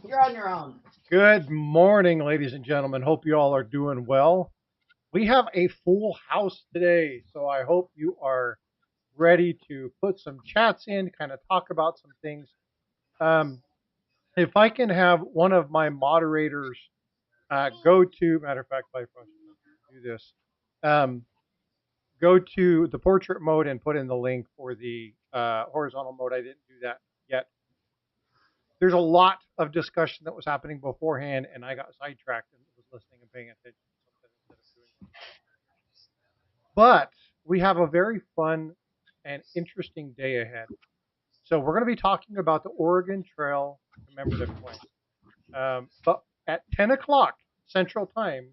You're on your own. Good morning, ladies and gentlemen. Hope you all are doing well. We have a full house today, so I hope you are ready to put some chats in, kind of talk about some things. Um, if I can have one of my moderators go to, matter of fact, Bifrost, do this. Um, go to the portrait mode and put in the link for the horizontal mode. I didn't do that yet. There's a lot of discussion that was happening beforehand, and I got sidetracked and was listening and paying attention to something instead of doing what I was doing. But we have a very fun and interesting day ahead. So we're going to be talking about the Oregon Trail Commemorative coin. But at 10 o'clock Central Time,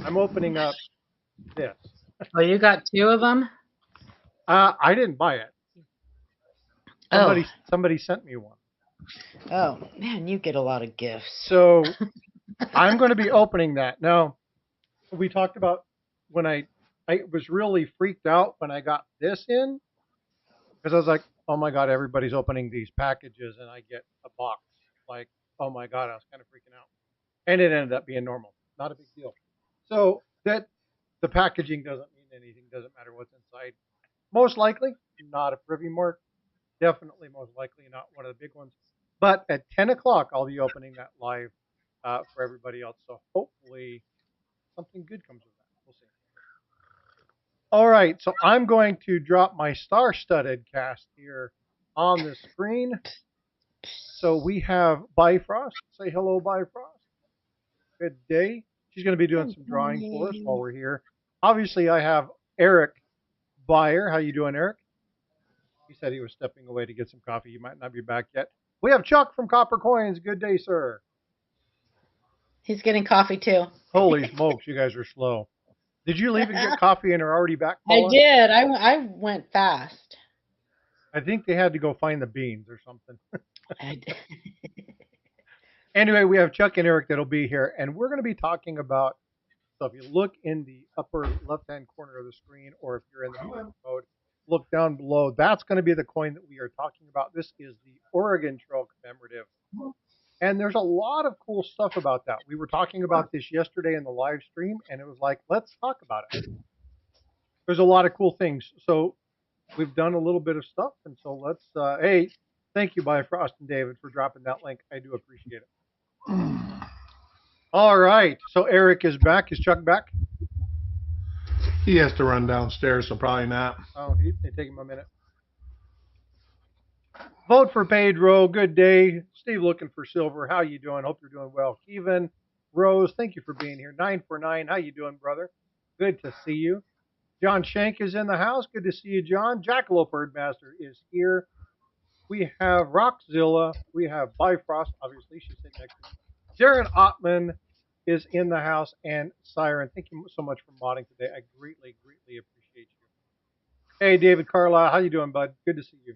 I'm opening up this. Oh, you got two of them? I didn't buy it. Somebody sent me one. Oh, man, you get a lot of gifts. So I'm going to be opening that. Now, we talked about when I was really freaked out when I got this in because I was like, oh my God, everybody's opening these packages and I get a box. Like, oh my God, I was kind of freaking out. And it ended up being normal. Not a big deal. So that the packaging doesn't mean anything, doesn't matter what's inside. Most likely, not a privy mark. Definitely, most likely, not one of the big ones. But at 10 o'clock, I'll be opening that live for everybody else. So hopefully something good comes of that. We'll see. All right, so I'm going to drop my star-studded cast here on the screen. So we have Bifrost. Say hello, Bifrost. Good day. She's going to be doing some drawing for us while we're here. Obviously, I have Eric Byer. How you doing, Eric? He said he was stepping away to get some coffee. He might not be back yet. We have Chuck from Copper Coins. Good day, sir. He's getting coffee too. Holy smokes, you guys are slow. Did you leave and get coffee and are already back, I Paula? did. I went fast. I think they had to go find the beans or something. I did. Anyway, we have Chuck and Eric that'll be here, and we're going to be talking about. So if you look in the upper left-hand corner of the screen, or if you're in the mode, look down below. That's going to be the coin that we are talking about. This is the Oregon Trail Commemorative. And there's a lot of cool stuff about that. We were talking about this yesterday in the live stream, and it was like, let's talk about it. There's a lot of cool things. So we've done a little bit of stuff, and so let's. Hey, thank you, Bifrost and David, for dropping that link. I do appreciate it. All right. So Eric is back. Is Chuck back? He has to run downstairs, so probably not. Oh, he's taking him a minute. Vote for Pedro. Good day. Steve looking for silver. How you doing? Hope you're doing well. Kevin, Rose, thank you for being here. 949. How you doing, brother? Good to see you. John Shank is in the house. Good to see you, John. Jackalope Birdmaster is here. We have Rockzilla. We have Bifrost. Obviously, she's sitting next to me. Darren Ottman is in the house. And Siren, thank you so much for modding today. I greatly, greatly appreciate you. Hey, David Carlisle. How you doing, bud? Good to see you.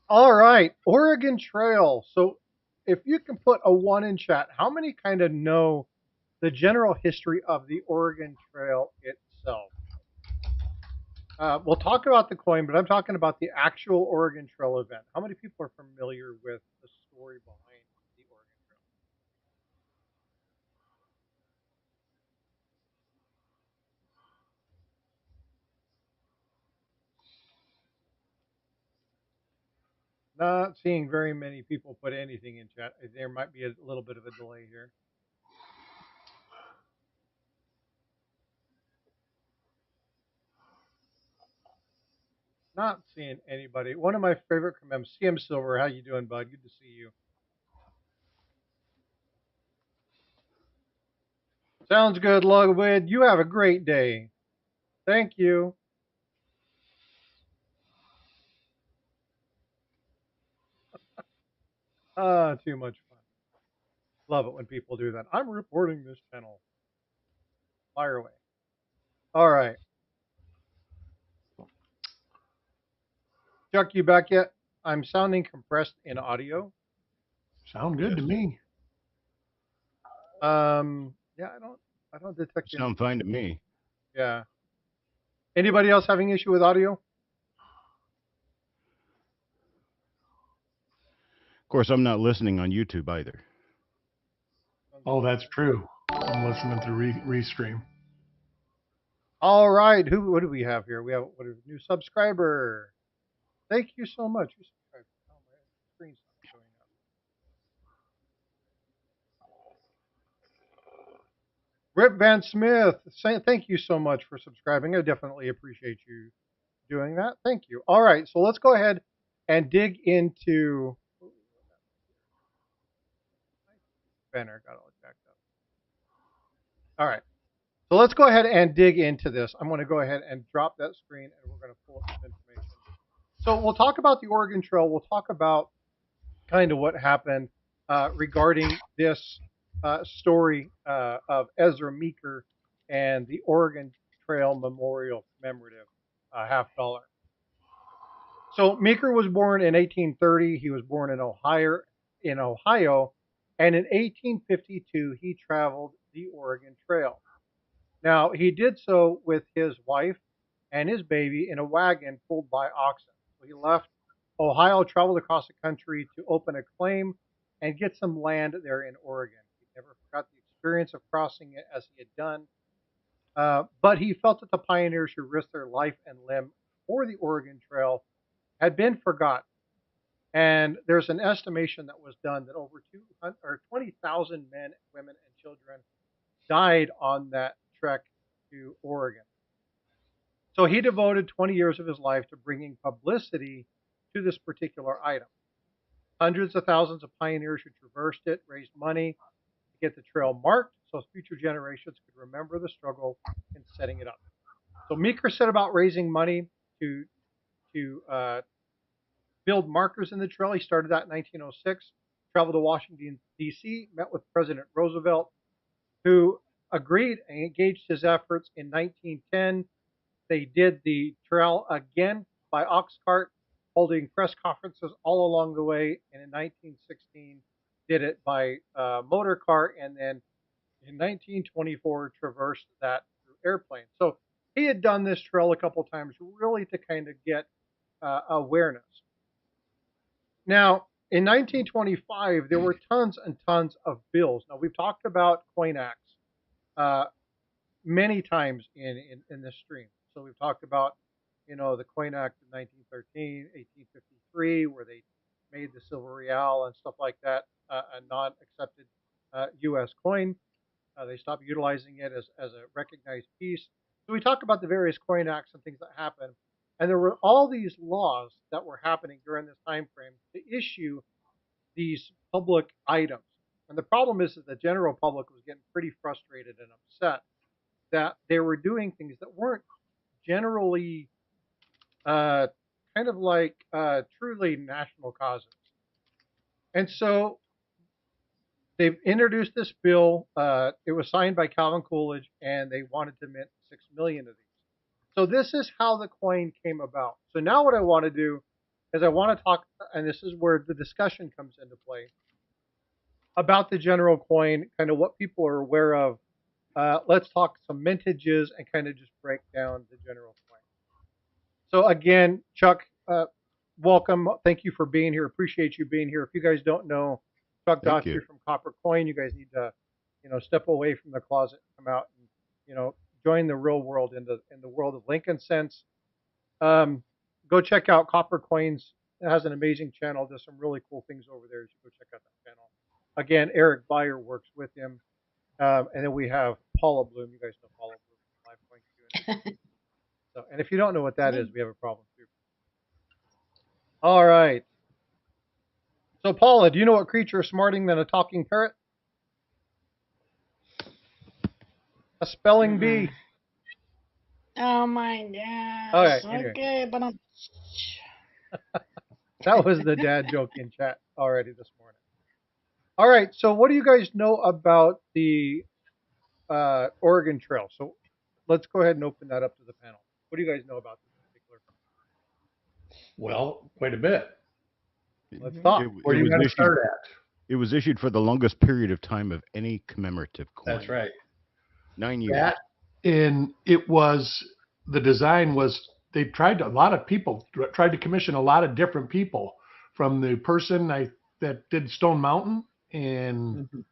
All right, Oregon Trail. So if you can put a 1 in chat, how many kind of know the general history of the Oregon Trail itself? We'll talk about the coin, but I'm talking about the actual Oregon Trail event. How many people are familiar with the story behind the Oregon Trail? Not seeing very many people put anything in chat. There might be a little bit of a delay here. Not seeing anybody. One of my favorite commems, CM Silver. How you doing, bud? Good to see you. Sounds good, Ludwig. You have a great day. Thank you. Too much fun. Love it when people do that. I'm reporting this channel. Fire away. All right. Chuck, you back yet? I'm sounding compressed in audio. Sound good to me. Yeah, I don't detect it. Sound fine to me. Yeah. Anybody else having issue with audio? Of course, I'm not listening on YouTube either. Oh, that's true. I'm listening to restream. All right. What do we have here? We have a new subscriber. Thank you so much. You subscribed. Oh, my screen's not showing up. Rip Van Smith, thank you so much for subscribing. I definitely appreciate you doing that. Thank you. All right, so let's go ahead and dig into. Banner got all jacked up. All right, so let's go ahead and dig into this. I'm going to go ahead and drop that screen, and we're going to pull up some information. So we'll talk about the Oregon Trail. We'll talk about kind of what happened regarding this story of Ezra Meeker and the Oregon Trail Memorial Commemorative $50. So Meeker was born in 1830. He was born in Ohio, and in 1852 he traveled the Oregon Trail. Now he did so with his wife and his baby in a wagon pulled by oxen. So he left Ohio, traveled across the country to open a claim and get some land there in Oregon. He never forgot the experience of crossing it as he had done, but he felt that the pioneers who risked their life and limb for the Oregon Trail had been forgotten. And there's an estimation that was done that over 20,000 men, women, and children died on that trek to Oregon. So he devoted 20 years of his life to bringing publicity to this particular item. Hundreds of thousands of pioneers who traversed it raised money to get the trail marked so future generations could remember the struggle in setting it up. So Meeker set about raising money to build markers in the trail. He started that in 1906, traveled to Washington, D.C., met with President Roosevelt, who agreed and engaged his efforts. In 1910, they did the trail again by ox cart, holding press conferences all along the way. And in 1916, did it by motor car. And then in 1924, traversed that through airplane. So he had done this trail a couple times really to kind of get awareness. Now, in 1925, there were tons and tons of bills. Now, we've talked about coin acts many times in this stream. So we've talked about, the Coin Act of 1913, 1853, where they made the silver real and stuff like that a non-accepted U.S. coin. They stopped utilizing it as a recognized piece. So we talk about the various coin acts and things that happened. And there were all these laws that were happening during this time frame to issue these public items. And the problem is that the general public was getting pretty frustrated and upset that they were doing things that weren't generally kind of like truly national causes. And so they've introduced this bill. It was signed by Calvin Coolidge, and they wanted to mint 6 million of these. So this is how the coin came about. So now what I want to do is I want to talk, and this is where the discussion comes into play, about the general coin, kind of what people are aware of. Let's talk some mintages and kind of just break down the general coin. So again, Chuck, welcome. Thank you for being here. Appreciate you being here. If you guys don't know Chuck Daughtry from Copper Coin, you guys need to, step away from the closet, come out, and join the real world in the world of Lincoln Cents. Go check out Copper Coins. It has an amazing channel. Does some really cool things over there. You should go check out that channel. Again, Eric Beyer works with him. And then we have Paula Bloom. You guys know Paula Bloom from Live Coin Q&A. So, and if you don't know what that is, we have a problem too. All right. So, Paula, do you know what creature is smarting than a talking parrot? A spelling bee. Oh my gosh. All right, anyway. Okay, but I'm. That was the dad joke in chat already this morning. All right. So, what do you guys know about the Oregon Trail? So, let's go ahead and open that up to the panel. What do you guys know about this particular? Well, quite a bit. Let's talk. Where do you want to start at? It was issued for the longest period of time of any commemorative coin. That's right. 9 years. That, and it was, the design was, a lot of people tried to commission a lot of different people, from the person, I that did Stone Mountain, and Mhm.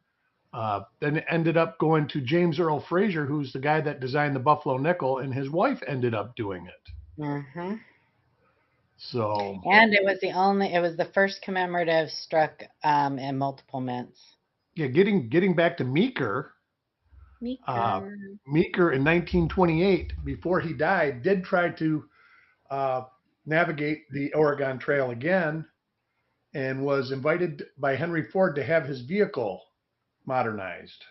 then it ended up going to James Earl Fraser, who's the guy that designed the Buffalo Nickel, and his wife ended up doing it. Mhm. So And it was the first commemorative struck in multiple mints. yeah, getting back to Meeker. Meeker. Meeker in 1928, before he died, did try to uh, navigate the Oregon Trail again, and was invited by Henry Ford to have his vehicle modernized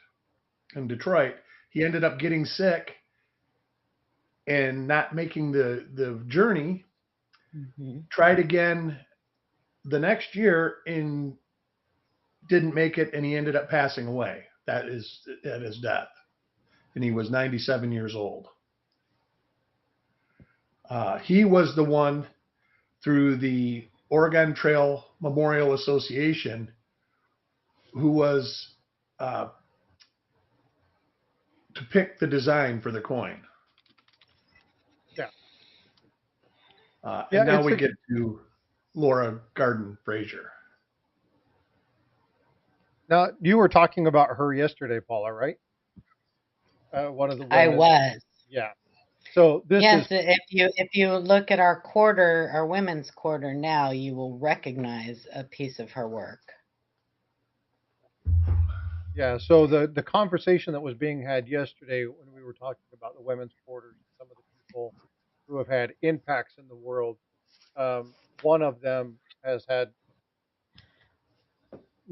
in Detroit. He ended up getting sick and not making the journey. Mhm. Tried again the next year and didn't make it, and he ended up passing away. That is at his death, and he was 97 years old. He was the one through the Oregon Trail Memorial Association who was uh, to pick the design for the coin. Yeah. And Yeah. now we get to Laura Garden Fraser. Now you were talking about her yesterday, Paula, right? One of the I women. was. Yeah. So this Yes, is if you look at our quarter, our women's quarter now, you will recognize a piece of her work. yeah. So the conversation that was being had yesterday when we were talking about the women's quarters, some of the people who have had impacts in the world. One of them has had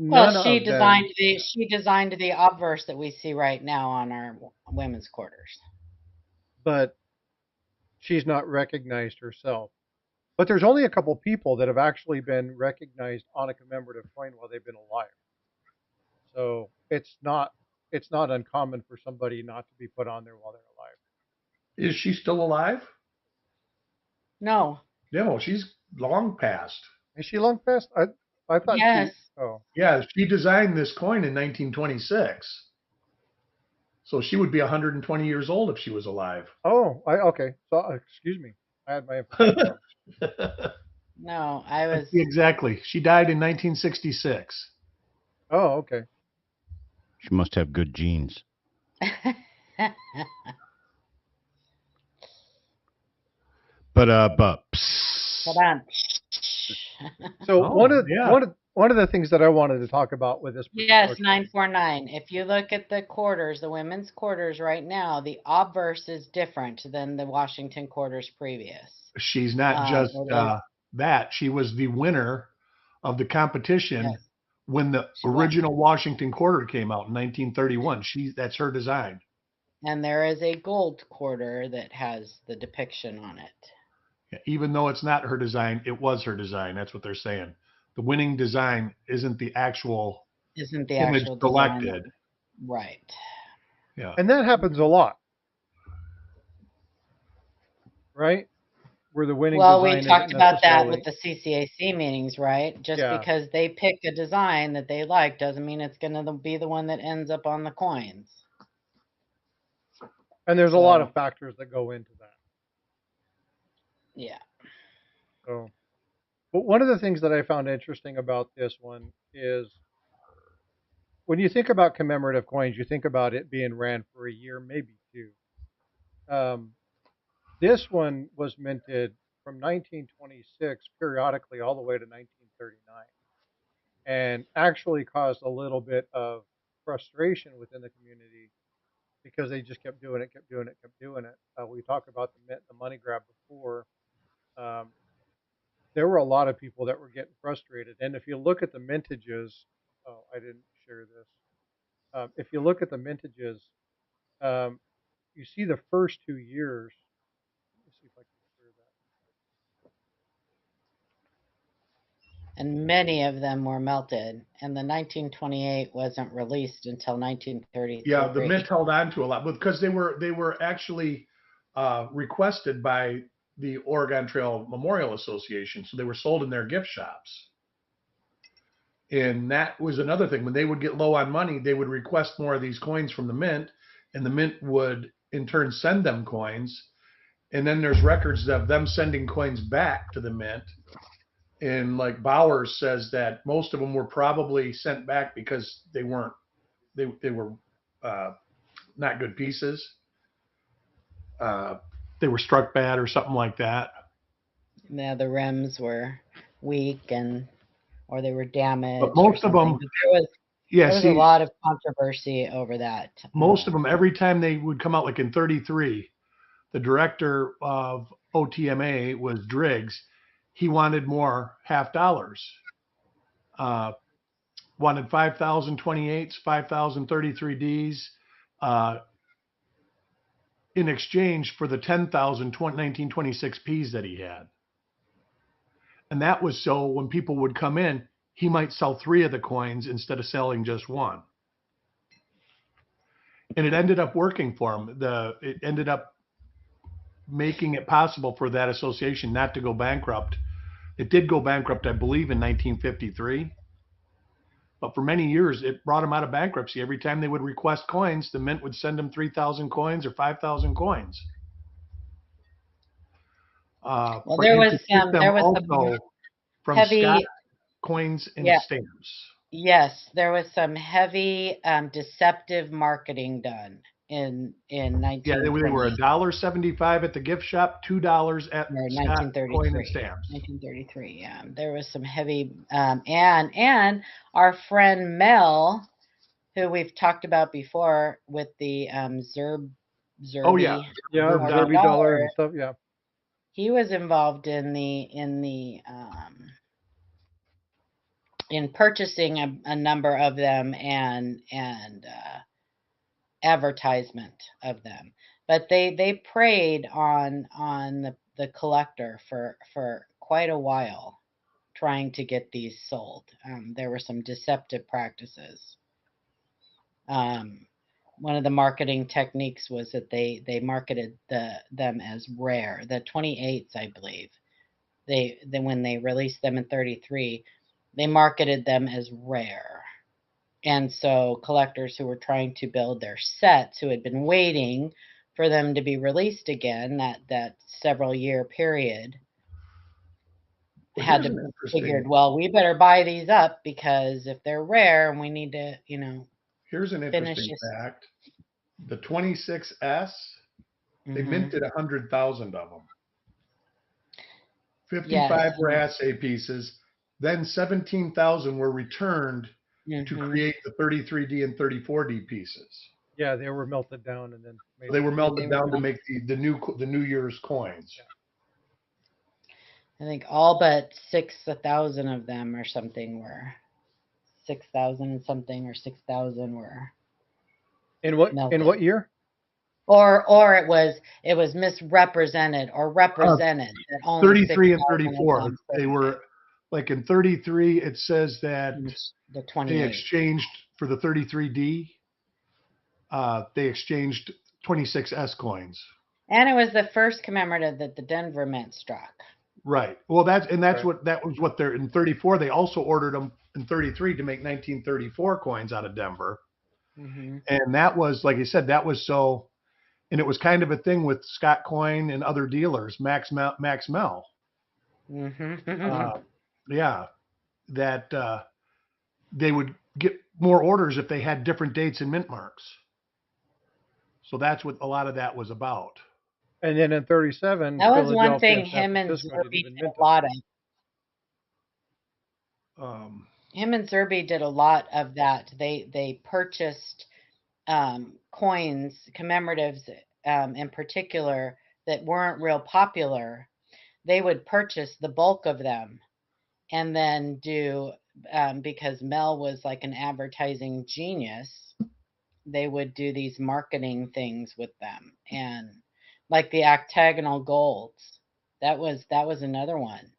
Well, none of them, she designed the obverse that we see right now on our women's quarters. but she's not recognized herself. But there's only a couple people that have actually been recognized on a commemorative coin while they've been alive. So it's not uncommon for somebody not to be put on there while they're alive. Is she still alive? No. No, she's long past. Is she long past? I thought she. Yes. Oh, Yeah, she designed this coin in 1926. So she would be 120 years old if she was alive. oh, okay. So excuse me, I had my information wrong. No, I was. Exactly. She died in 1966. Oh, okay. She must have good genes. But Hold psst. on. So Oh, yeah. one of the things that I wanted to talk about with this particular Yes, coin. 949. If you look at the quarters, the women's quarters right now, the obverse is different than the Washington quarters previous. She's not just It is, that. She was the winner of the competition yes, when the she was. original Washington quarter came out in 1931. That's her design. And there is a gold quarter that has the depiction on it. Even though it's not her design, it was her design. That's what they're saying. The winning design isn't the actual Isn't the image actual design selected. right? Yeah. And that happens a lot, right? Where the winning Well, we design isn't talked about that with necessarily. the CCAC meetings, right? Just Yeah. because they pick a design that they like doesn't mean it's going to be the one that ends up on the coins. And there's a lot So, of factors that go into that. yeah. So, but one of the things that I found interesting about this one is when you think about commemorative coins, you think about it being ran for a year, maybe two. Um, this one was minted from 1926 periodically all the way to 1939, and actually caused a little bit of frustration within the community because they just kept doing it, kept doing it, kept doing it. We talked about the money grab before. Um, there were a lot of people that were getting frustrated, and if you look at the mintages, oh, I didn't share this. If you look at the mintages, um, you see the first 2 years. Let me see if I can share And many of them were melted. And the 1928 wasn't released until Yeah, the Mint 1933. held on to a lot because they were actually requested by the Oregon Trail Memorial Association, so they were sold in their gift shops. And that was another thing. When they would get low on money, they would request more of these coins from the Mint, and the Mint would in turn send them coins. And then there's records of them sending coins back to the Mint And like Bowers says that most of them were probably sent back because they weren't, they were not good pieces. They were struck bad or something like that. Yeah, the rims were weak or they were damaged. But most of them, there was a lot of controversy over that. Most of them, every time they would come out, like in 33, the director of OTMA was Driggs. He wanted more half dollars. Wanted 5,028s, 5,033Ds in exchange for the 10,000 1926 Ps that he had. And that was so when people would come in, he might sell 3 of the coins instead of selling just 1. And it ended up working for him. It ended up making it possible for that association not to go bankrupt. It did go bankrupt, I believe, in 1953. But for many years, it brought them out of bankruptcy. Every time they would request coins, the mint would send them 3,000 coins or 5,000 coins. Well, there was some from heavy Scott coins and stamps. Yes, there was some heavy deceptive marketing done in 19. Yeah, they were $1.75 at the gift shop, $2 at Scott coin and stamps. 1933. Yeah, there was some heavy and our friend Mel, who we've talked about before with the Zerby. Oh yeah, Zerby dollar and stuff. Yeah, he was involved in purchasing a number of them and advertisement of them, but they preyed on the collector for quite a while, trying to get these sold. There were some deceptive practices. One of the marketing techniques was that they marketed them as rare. The 28s, I believe, they when they released them in 33, they marketed them as rare. And so collectors who were trying to build their sets, who had been waiting for them to be released again, that several year period, had to figured, well, we better buy these up because if they're rare and we need to, here's an interesting fact. The 26S, they minted 100,000 of them. 55 were assay pieces. Then 17,000 were returned to create the 33D and 34D pieces. Yeah, they were melted down and then they were melted down to make the New Year's coins. I think all but 6,000 of them or something were 6,000 something or 6,000 were. In what year? Or it was misrepresented or represented that only 33 and 34. They were like in 33. It says that the 28. They exchanged for the 33D. They exchanged 26S coins. And it was the first commemorative that the Denver Mint struck. Right. Well, that was what they're in 34. They also ordered them in 33 to make 1934 coins out of Denver. Mm-hmm. And that was, like I said, that was so, and it was kind of a thing with Scott Coin and other dealers, Max Mel. Mm-hmm. That they would get more orders if they had different dates and mint marks. So that's what a lot of that was about. And then in 37, that was one thing him and Zerby did a lot of. Him and Zerby did a lot of that. They purchased coins, commemoratives in particular, that weren't real popular. They would purchase the bulk of them and then do, because Mel was like an advertising genius, they would do these marketing things with them. And like the octagonal golds, that was another one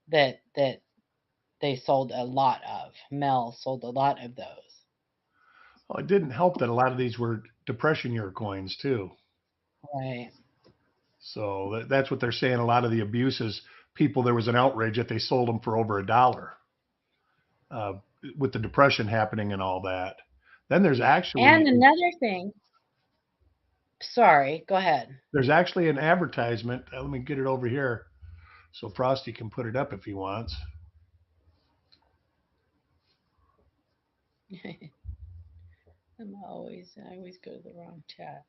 that they sold a lot of. Mel sold a lot of those. Well, it didn't help that a lot of these were Depression year coins too. Right. So that's what they're saying. A lot of the abuses, there was an outrage that they sold them for over $1 with the Depression happening and all that. Then there's actually... And another thing. Sorry, go ahead. There's actually an advertisement. Let me get it over here. So Frosty can put it up if he wants. I always go to the wrong chat.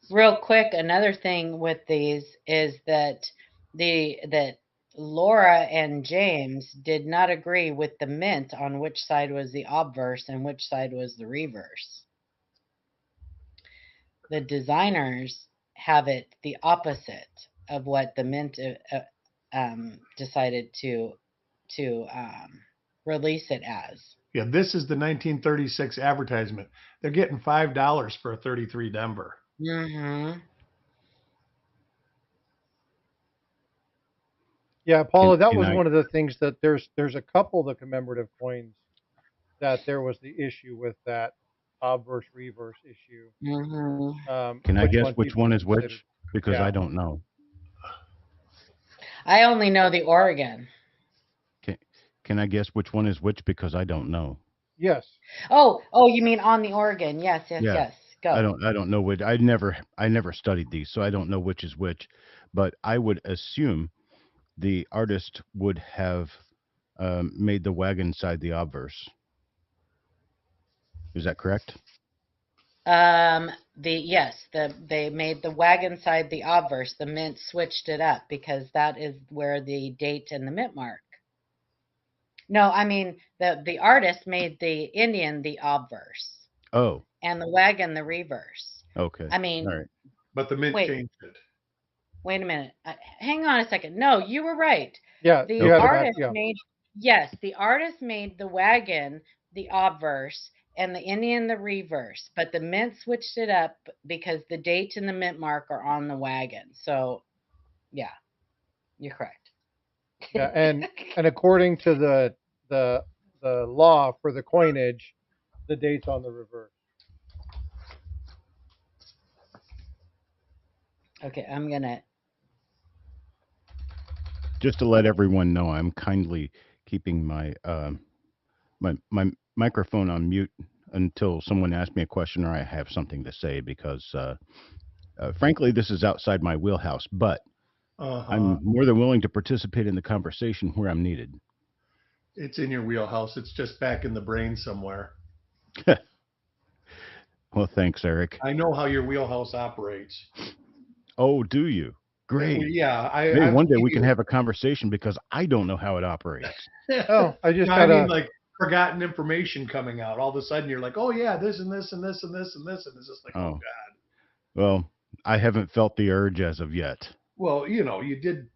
Real quick, another thing with these is that that Laura and James did not agree with the mint on which side was the obverse and which side was the reverse. The designers have it the opposite of what the mint decided to release it as. Yeah, this is the 1936 advertisement. They're getting $5 for a 33 Denver. Mm-hmm. Yeah, Paula, that Can was I one of the things that there's a couple of the commemorative coins that there was the issue with that obverse reverse issue. Mm-hmm. can I Which guess one which people one is considered. which? Because Yeah. I don't know. I only know the Oregon. Can I guess which one is which? Because I don't know. Yes. Oh, you mean on the Oregon? Yes, yes, Yeah. yes. Go. I don't know which. I never studied these, so I don't know which is which. But I would assume the artist would have made the wagon side the obverse. Is that correct? They made the wagon side the obverse. The mint switched it up because that is where the date and the mint mark. No, I mean the artist made the Indian the obverse Oh, and the wagon the reverse. okay. I mean, All right. But the mint wait, changed it. wait a minute. Hang on a second. No, you were right. Yeah, The you had Okay. it back. artist Yeah. made, yes, the artist made the wagon the obverse and the Indian the reverse, but the mint switched it up because the date and the mint mark are on the wagon. So, yeah, you're correct. Yeah, and according to the law for the coinage, the date's on the reverse. Okay, I'm gonna. Just to let everyone know, I'm kindly keeping my microphone on mute until someone asks me a question or I have something to say because frankly, this is outside my wheelhouse. But I'm more than willing to participate in the conversation where I'm needed. It's in your wheelhouse. It's just back in the brain somewhere. Well, thanks, Eric. I know how your wheelhouse operates. Oh, do you? Great. Yeah, Maybe I've one day seen we can you. have a conversation because I don't know how it operates. Oh, I just No, had I mean a like forgotten information coming out. All of a sudden, you're like, oh yeah, this and this and this and this and this, and it's just like, oh Oh, god. well, I haven't felt the urge as of yet. Well, you did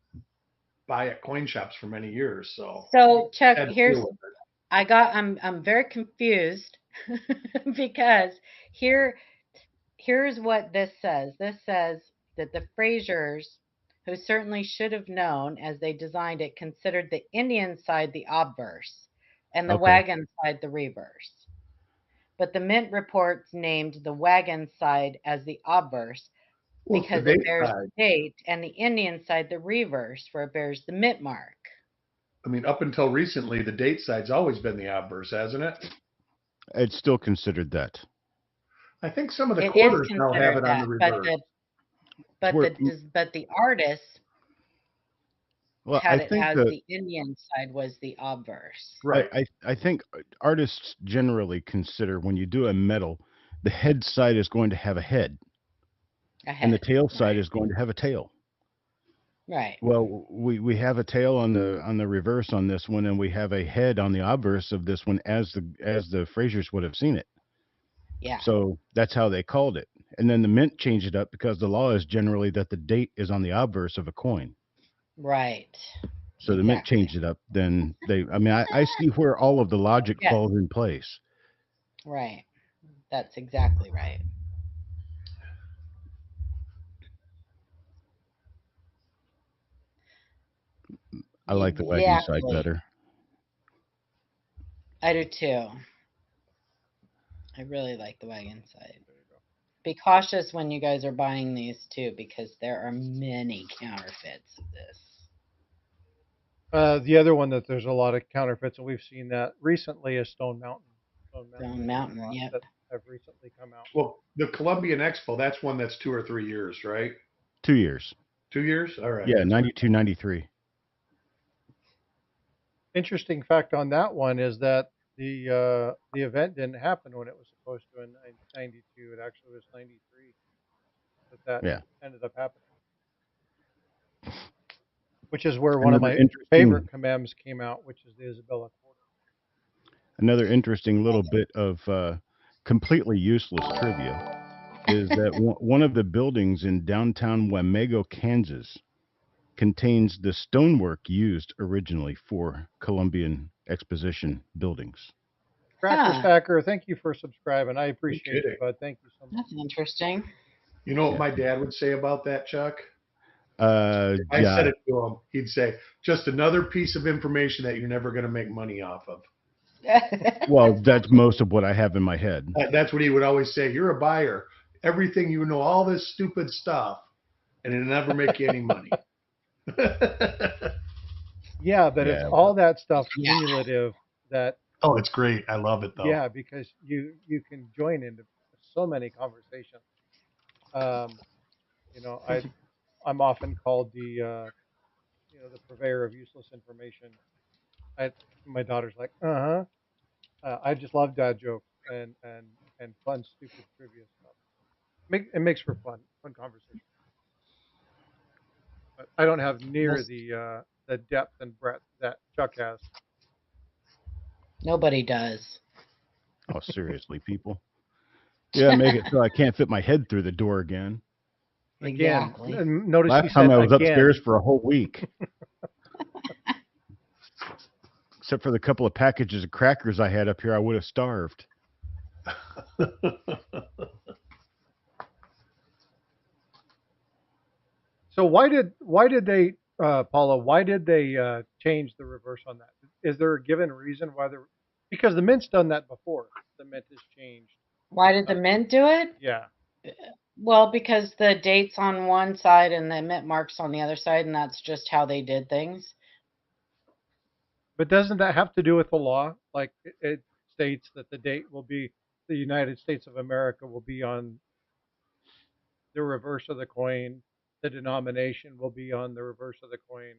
buy at coin shops for many years, so So Chuck, had to deal with it. I'm very confused because here's what this says. This says that the Frasers, who certainly should have known as they designed it, considered the Indian side the obverse and the Okay. wagon side the reverse. But the mint reports named the wagon side as the obverse Well, it's the because it date bears side. the date, and the Indian side the reverse, for it bears the mint mark. I mean, up until recently, the date side's always been the obverse, hasn't it? It's still considered that. I think some of the It is quarters now have considered it on the that, but reverse. Where, the artist well, I had it think as that the Indian side was the obverse. Right. I think artists generally consider when you do a medal, the head side is going to have a head and the Ahead. tail side Right. is going to have a tail. Right. Well, we have a tail on the reverse on this one, and we have a head on the obverse of this one, as the Frasers would have seen it. Yeah. So that's how they called it. And then the mint changed it up because the law is generally that the date is on the obverse of a coin. Right. So the mint Exactly. changed it up. Then I mean, I see where all of the logic Yes. falls in place. Right. That's exactly right. I like the wagon side Exactly. better. I do too. I really like the wagon side. Be cautious when you guys are buying these too, because there are many counterfeits of this. the other one that there's a lot of counterfeits, and we've seen that recently is Stone Mountain. Stone there's a Mountain, lot yep. that have recently come out. Well, the Columbian Expo, that's one that's 2 or 3 years, right? 2 years. 2 years? All right. Yeah, 92, 93. Interesting fact on that one is that the event didn't happen when it was supposed to in 92. It actually was 93 that Yeah. ended up happening, which is where one of Another my favorite interesting commems came out, which is the Isabella Quarter. another interesting little bit of completely useless trivia is that one of the buildings in downtown Wamego, Kansas, contains the stonework used originally for Columbian Exposition buildings. Cracker Huh. Stacker, thank you for subscribing. I No appreciate you, kidding. bud. Thank you so much. That's interesting. You know what Yeah. my dad would say about that, Chuck? If I Yeah. said it to him, he'd say, just another piece of information that you're never going to make money off of. Well, that's most of what I have in my head. That's what he would always say. You're a buyer. Everything you know, all this stupid stuff, and it'll never make you any money. Yeah, but it's Yeah. all that stuff Yeah. cumulative that Oh, it's great. I love it, though. yeah, because you can join into so many conversations. You know, I'm often called the the purveyor of useless information. I My daughter's like, I just love dad jokes and fun, stupid trivia stuff. It makes for fun conversation. But I don't have near Most, the depth and breadth that Chuck has. nobody does. Oh, seriously, people. Yeah, make it so I can't fit my head through the door again. Again, Exactly. notice he Last time said I was again. upstairs for a whole week, except for the couple of packages of crackers I had up here, I would have starved. So why did they Paula? Why did they change the reverse on that? Is there a given reason why they're because the mint's done that before? The mint has changed. Why did the mint do it? Yeah, Well, because the date's on one side and the mint mark's on the other side, and that's just how they did things. but doesn't that have to do with the law? Like it states that the date will be the United States of America will be on the reverse of the coin. The denomination will be on the reverse of the coin.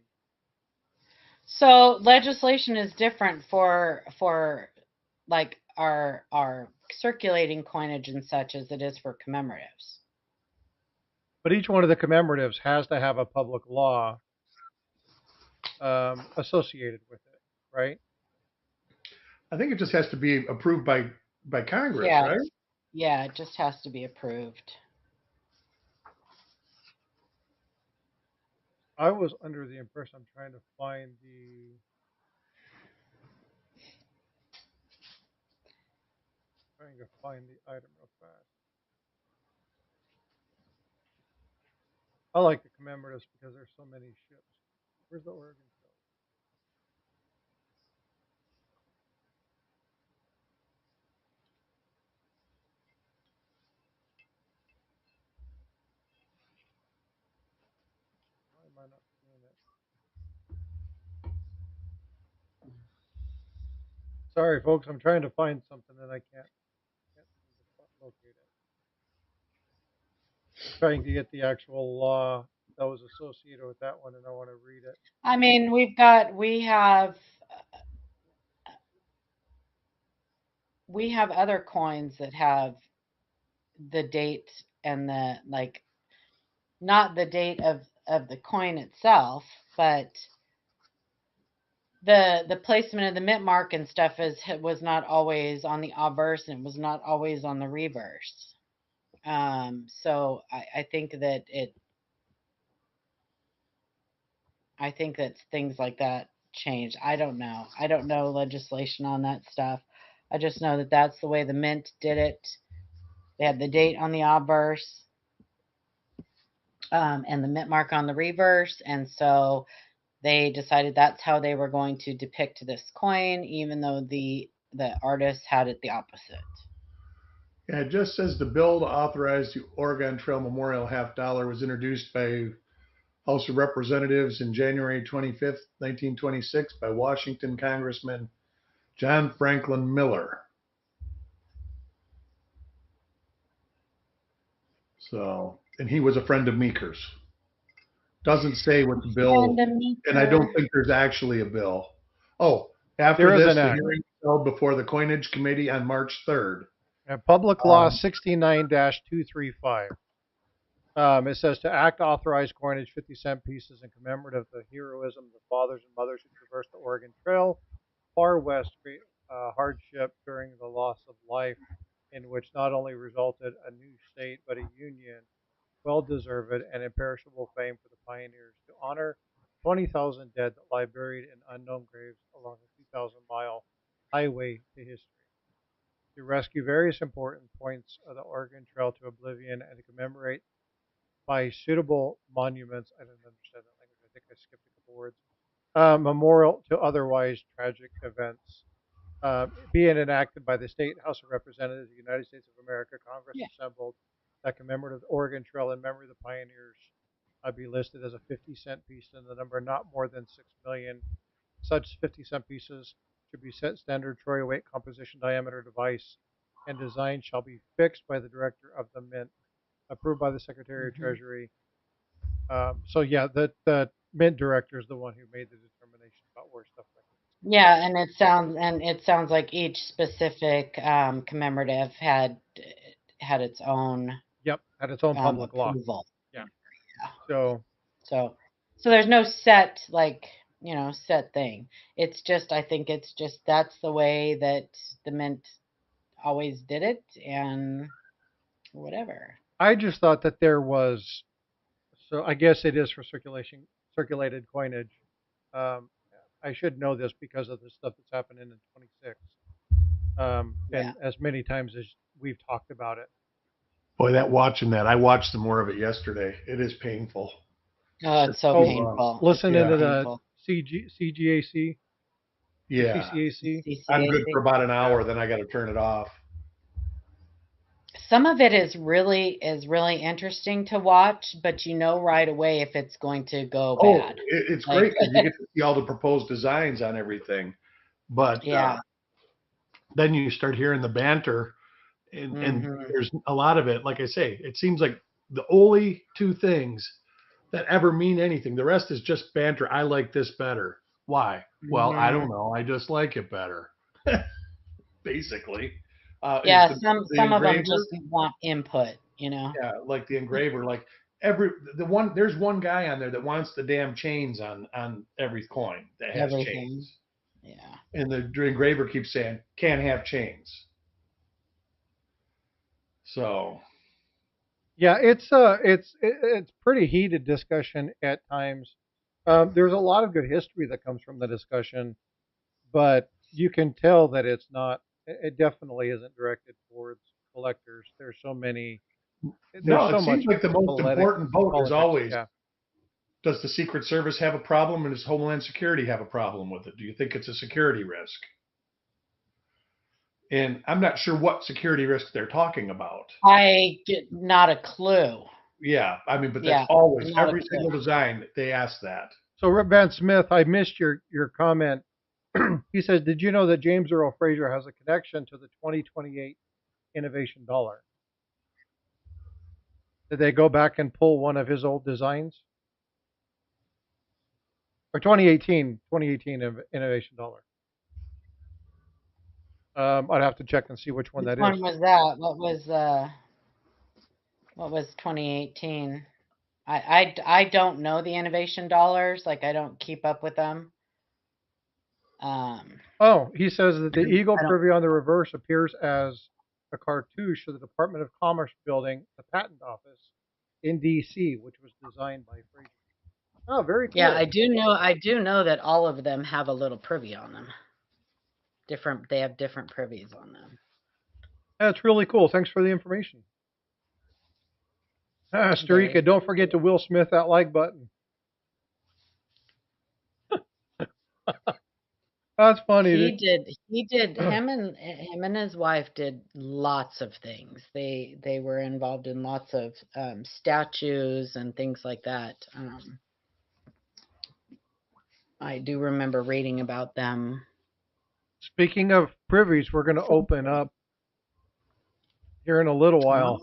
So legislation is different for like our circulating coinage and such as it is for commemoratives. But each one of the commemoratives has to have a public law associated with it, right? I think it just has to be approved by Congress, Yeah, right? yeah, it just has to be approved. I was under the impression I'm trying to find the item real fast. I like the commemoratives because there's so many ships. Where's the Oregon Trail? Why am I not seeing it? Sorry, folks. I'm trying to find something and I can't seem to locate it. Trying to get the actual law that was associated with that one, and I want to read it. I mean, we have other coins that have the date and the like, not the date of the coin itself, but the placement of the mint mark and stuff was not always on the obverse and it was not always on the reverse. So I think that things like that change. I don't know. I don't know legislation on that stuff. I just know that that's the way the mint did it. They had the date on the obverse, and the mint mark on the reverse, and so they decided that's how they were going to depict this coin, even though the artist had it the opposite. Yeah, it just says the bill to authorize the Oregon Trail Memorial $50 was introduced by House of Representatives in January 25th, 1926 by Washington Congressman John Franklin Miller. So, and he was a friend of Meeker's. Doesn't say what the bill, And a and I don't meter. think there's actually a bill. Oh, after There is this, an the act. hearing is held before the Coinage Committee on March 3rd. Public Law Um, 69-235. It says to act authorize coinage 50-cent pieces in commemorative of the heroism of the fathers and mothers who traversed the Oregon Trail, far west, great hardship during the loss of life, in which not only resulted a new state but a union, well deserved and imperishable fame for the pioneers, to honor 20,000 dead that lie buried in unknown graves along the 2,000-mile highway to history, to rescue various important points of the Oregon Trail to oblivion, and to commemorate by suitable monuments. I didn't understand that language. I think I skipped a couple words. Memorial to otherwise tragic events. Being enacted by the State House of Representatives of the United States of America, Congress Yeah. assembled, that commemorative Oregon Trail in memory of the pioneers be listed as a 50-cent piece in the number not more than 6 million. Such 50-cent pieces should be set standard troy weight composition diameter device, and design shall be fixed by the director of the mint, approved by the Secretary of Hmm. Treasury. So yeah, the mint director is the one who made the determination about where stuff like this. Yeah, and it sounds like each specific commemorative had its own Yep, had its own public law. approval. Yeah. Yeah. So So there's no set set thing. It's just I think it's just that's the way that the mint always did it and whatever. I just thought that there was. So I guess it is for circulated coinage. Um, I should know this because of the stuff that's happening in 26. Yeah. And as many times as we've talked about it. Boy, I watched some more of it yesterday. It is painful. Oh, it's so Oh, painful. listening Yeah. to the Painful. CGAC, Yeah. CCAC. I'm good for about an Yeah. hour, then I got to turn it off. Some of it is really interesting to watch, but you know right away if it's going to go Oh, bad. it's Like great because you get to see all the proposed designs on everything. But yeah. then you start hearing the banter, and Hmm. there's a lot of it. Like I say, it seems like the only two things that ever mean anything. The rest is just banter. I like this better. Why? Well, I Hmm. don't know. I just like it better. Basically, is Yeah, the some of them engraver. just want input. Yeah, like the engraver. Like there's one guy on there that wants the damn chains on every coin that has Everything. chains, Yeah. and the engraver keeps saying can't have chains. So Yeah, it's pretty heated discussion at times. There's a lot of good history that comes from the discussion, but you can tell that it's not. It definitely isn't directed towards collectors. There's so many. There's no, it so seems much like the most important vote is politics. always: Yeah. does the Secret Service have a problem, and does Homeland Security have a problem with it? Do you think it's a security risk? And I'm not sure what security risk they're talking about. I get not a clue. Yeah, I mean, but that's Yeah, always not a every clue. single design they ask that. So Rip Van Smith, I missed your comment. He says, "Did you know that James Earl Fraser has a connection to the 2028 Innovation Dollar? Did they go back and pull one of his old designs? Or 2018 Innovation Dollar? I'd have to check and see which one Which that one is. was that? What was 2018? I don't know the innovation dollars. Like I don't keep up with them. Um, Oh, he says that the eagle I don't. privy on the reverse appears as a cartouche of the Department of Commerce building, the patent office in D.C., which was designed by Fraser. Oh, very Yeah, cool. I do know that all of them have a little privy on them. They have different privies on them. That's really cool. Thanks for the information. Starika, Very. don't forget to Will Smith that like button. That's funny. He did him and his wife did lots of things. They were involved in lots of statues and things like that. I do remember reading about them. Speaking of privies, we're going to open up here in a little Oh, while.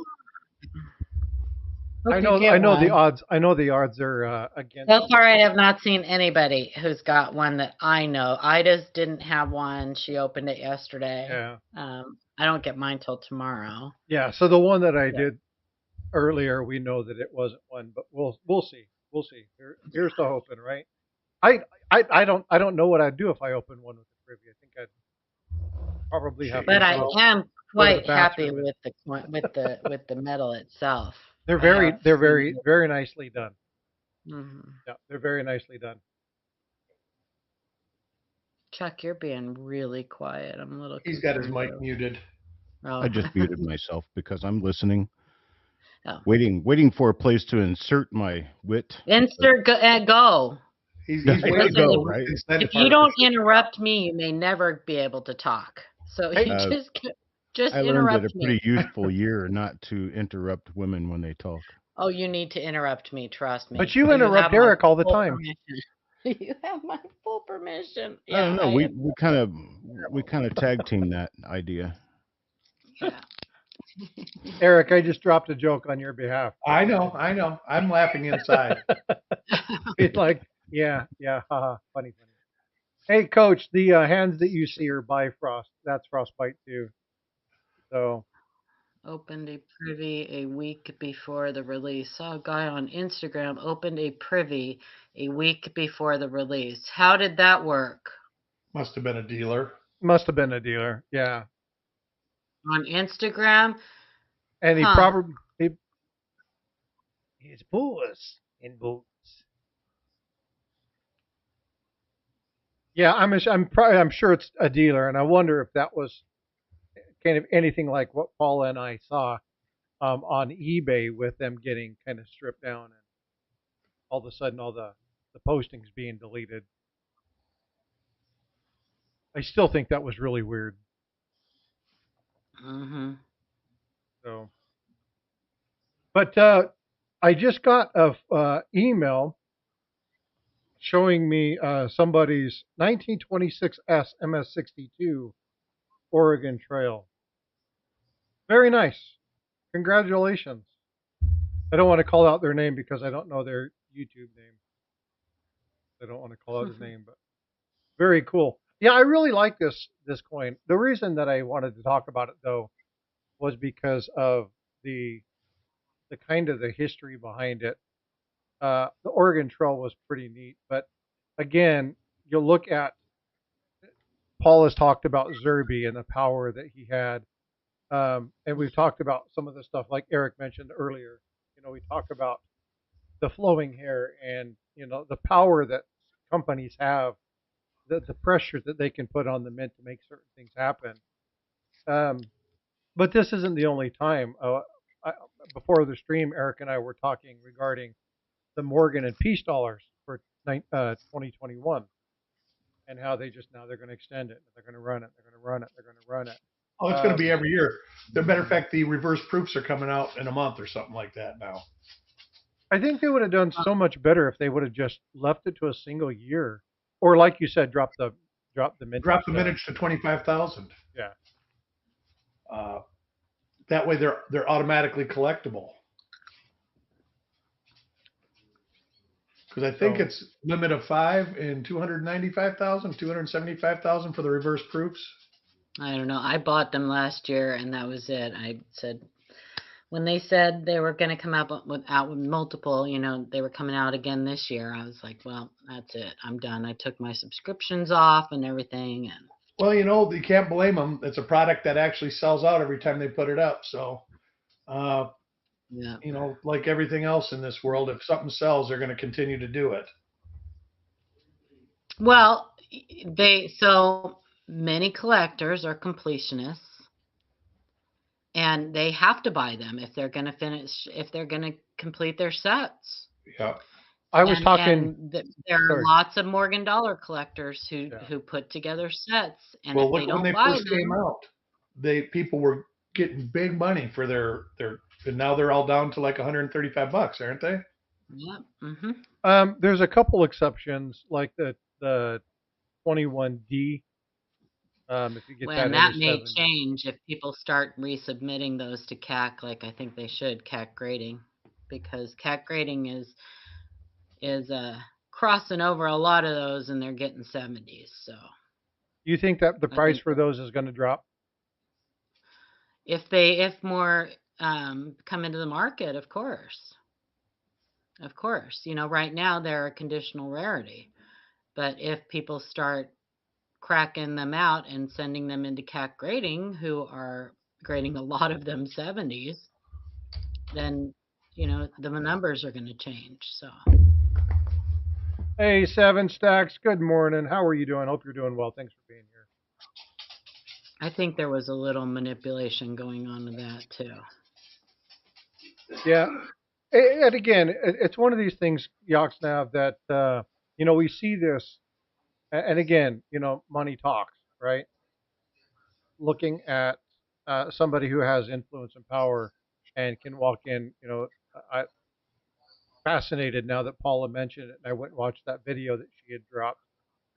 Hope I you know. get I know the one. odds. I know the odds are against. So far, I have not seen anybody who's got one that I know. Ida's didn't have one. She opened it yesterday. Yeah. I don't get mine till tomorrow. Yeah. So the one that I Yeah. did earlier, we know that it wasn't one, but we'll see. We'll see. Here's the hoping, right? I don't know what I'd do if I opened one with the privy. I think I'd probably have Shake to But I yourself. am go to the quite happy bathroom. with the metal itself. They're I have they're seen very, very nicely done. Mhm. Yeah, they're very nicely done. Chuck, you're being really quiet. I'm a little He's got his concerned. mic muted. I Oh. just muted myself because I'm listening, Oh. waiting for a place to insert my wit. Insert go. He's I waiting gotta Listen, go, for right? inside the if you particle. don't interrupt me, you may never be able to talk. So Hey, you Uh, just I learned at a interrupt me. pretty youthful year not to interrupt women when they talk. Oh, you need to interrupt me. Trust me. but you You interrupt have my Eric all the full time. permission. You have my full permission. I don't Yeah, know. I We am we kind of we kind of tag team that idea. Yeah. Eric, I just dropped a joke on your behalf. I know. I'm laughing inside. It's like, yeah, haha, funny. Hey, Coach, the hands that you see are by Frost. That's Frostbyte too. So Opened a privy a week before the release. Saw a guy on Instagram opened a privy a week before the release. How did that work? Must have been a dealer. must have been a dealer. Yeah, On Instagram? and he Huh. probably his boots in boots. Yeah, I'm sure it's a dealer, and I wonder if that was kind of anything like what Paula and I saw on eBay with them getting kind of stripped down, and all of a sudden all the postings being deleted. I still think that was really weird. Mm-hmm. So, but I just got a email showing me somebody's 1926S MS62 Oregon Trail. Very nice. Congratulations. I don't want to call out their name because I don't know their YouTube name. I don't want to call out his name, but very cool. Yeah, I really like this coin. The reason that I wanted to talk about it though was because of the kind of the history behind it. The Oregon Trail was pretty neat, but again, you look at Paul has talked about Zerby and the power that he had, and we've talked about some of the stuff like Eric mentioned earlier. We talk about the flowing hair and the power that companies have, the pressure that they can put on the mint to make certain things happen. But this isn't the only time. I, Before the stream, Eric and I were talking regarding the Morgan and Peace dollars for 2021 and how they're going to extend it. They're going to run it. They're going to run it. They're going to run it. Oh, it's going to be every year. As a matter of fact, the reverse proofs are coming out in a month or something like that now. I think they would have done so much better if they would have just left it to a single year, or like you said, drop the mintage. Drop the mintage to 25,000. Yeah. That way they're automatically collectible. Because I think it's limit of 5 and 295,000, 275,000 for the reverse proofs. I don't know. I bought them last year, and that was it. I said when they said they were going to come out with multiple, they were coming out again this year. I was like, well, that's it. I'm done. I took my subscriptions off and everything, and Well, you can't blame them. It's a product that actually sells out every time they put it up. So, yeah. like everything else in this world, if something sells, they're going to continue to do it. Well, so many collectors are completionists, and they have to buy them if they're going to complete their sets. Yeah. I was talking. There are lots of Morgan dollar collectors who put together sets, and Well, if they when don't they buy first them, came out, people were getting big money for their, and now they're all down to like $135, aren't they? yeah. Mm-hmm. There's a couple exceptions, like the 21D. If you get Well, that, and that under may 70. change if people start resubmitting those to CAC, like I think they should, CAC grading. because cat grading is crossing over a lot of those, and they're getting 70s. So You think that the I price think for those is going to drop? if more come into the market, of course. Of course. Right now they're a conditional rarity. But if people start cracking them out and sending them into cat grading, who are grading a lot of them 70s, then the numbers are going to change. So Hey, Seven Stacks. Good morning. How are you doing? Hope you're doing well. Thanks for being here. I think there was a little manipulation going on in that too. Yeah. And again, it's one of these things, Yoxnav, that we see this, and again, money talks, right? Looking at somebody who has influence and power and can walk in, I fascinated now that Paula mentioned it, and I went and watched that video that she had dropped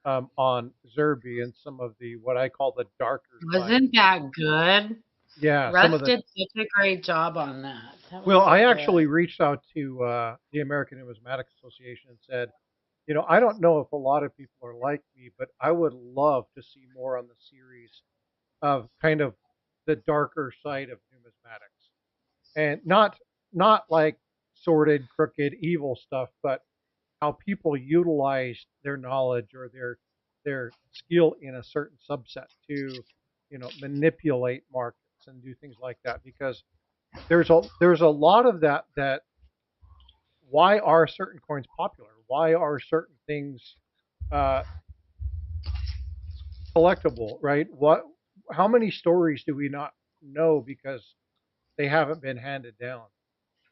on Zerby and some of the what I call the darker side. Wasn't that good? Yeah, some Russ of the. did such a great job on that. That was Well, so I good. actually reached out to the American Numismatics Association and said, I don't know if a lot of people are like me, but I would love to see more on the series of kind of the darker side of numismatics, and not like sordid, crooked, evil stuff, but how people utilize their knowledge or their skill in a certain subset to manipulate markets and do things like that. Because there's a lot of that. Why are certain coins popular? Why are certain things uh, collectible? Right? How many stories do we not know because they haven't been handed down?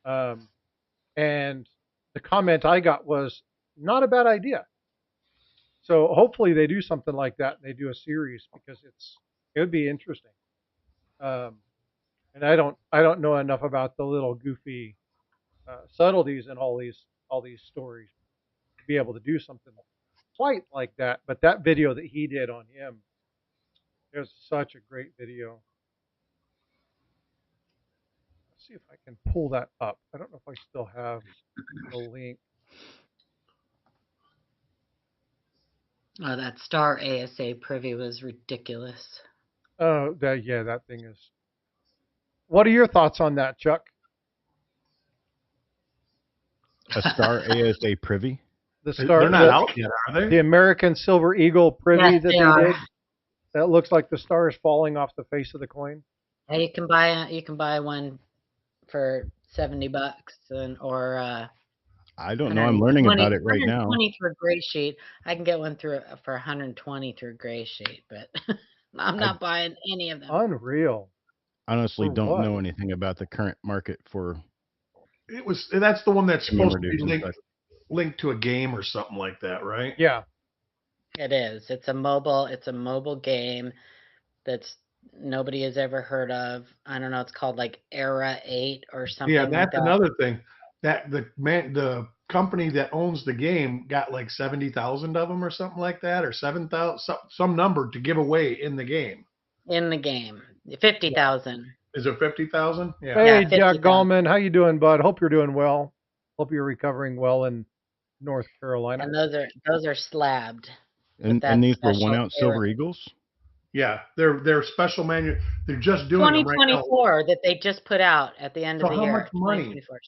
Um, and the comment I got was not a bad idea. So hopefully they do something like that and they do a series because it would be interesting. Um, and I don't know enough about the little goofy subtleties in all these stories to be able to do something quite like that. But that video that he did on him is such a great video. Let's see if I can pull that up. I don't know if I still have the link. Oh, that Star ASA privy was ridiculous. Oh, that thing is. What are your thoughts on that, Chuck? A Star ASA privy? They're not out yet, are The they? American Silver Eagle privy Yes, that they they are. did. That looks like the star is falling off the face of the coin. Yeah, you can buy one for $70 or I don't know. I'm learning about it right now. 120 through a gray sheet. I can get one for 120 through a gray sheet, but I'm I not buying any of them. Unreal. honestly For don't what? know anything about the current market for That's the one that's supposed to be commemoratives and such. linked to a game or something like that, right? Yeah. It is. It's a mobile game that's nobody has ever heard of. I don't know. It's called like Era 8 or something Yeah, like that's that. another thing. That the company that owns the game got like 70,000 of them or something like that, or 7,000, some number to give away in the game. In the game. 50,000. Is it 50,000? Yeah. Hey, Yeah, Jack 50,000. Gallman, how you doing, bud? Hope you're doing well. Hope you're recovering well in North Carolina. And those are slabbed. And that's these were special 1-ounce silver eagles? Yeah, they're special They're just doing them right now. 2024 that they just put out at the end So of the how year. much money 2024.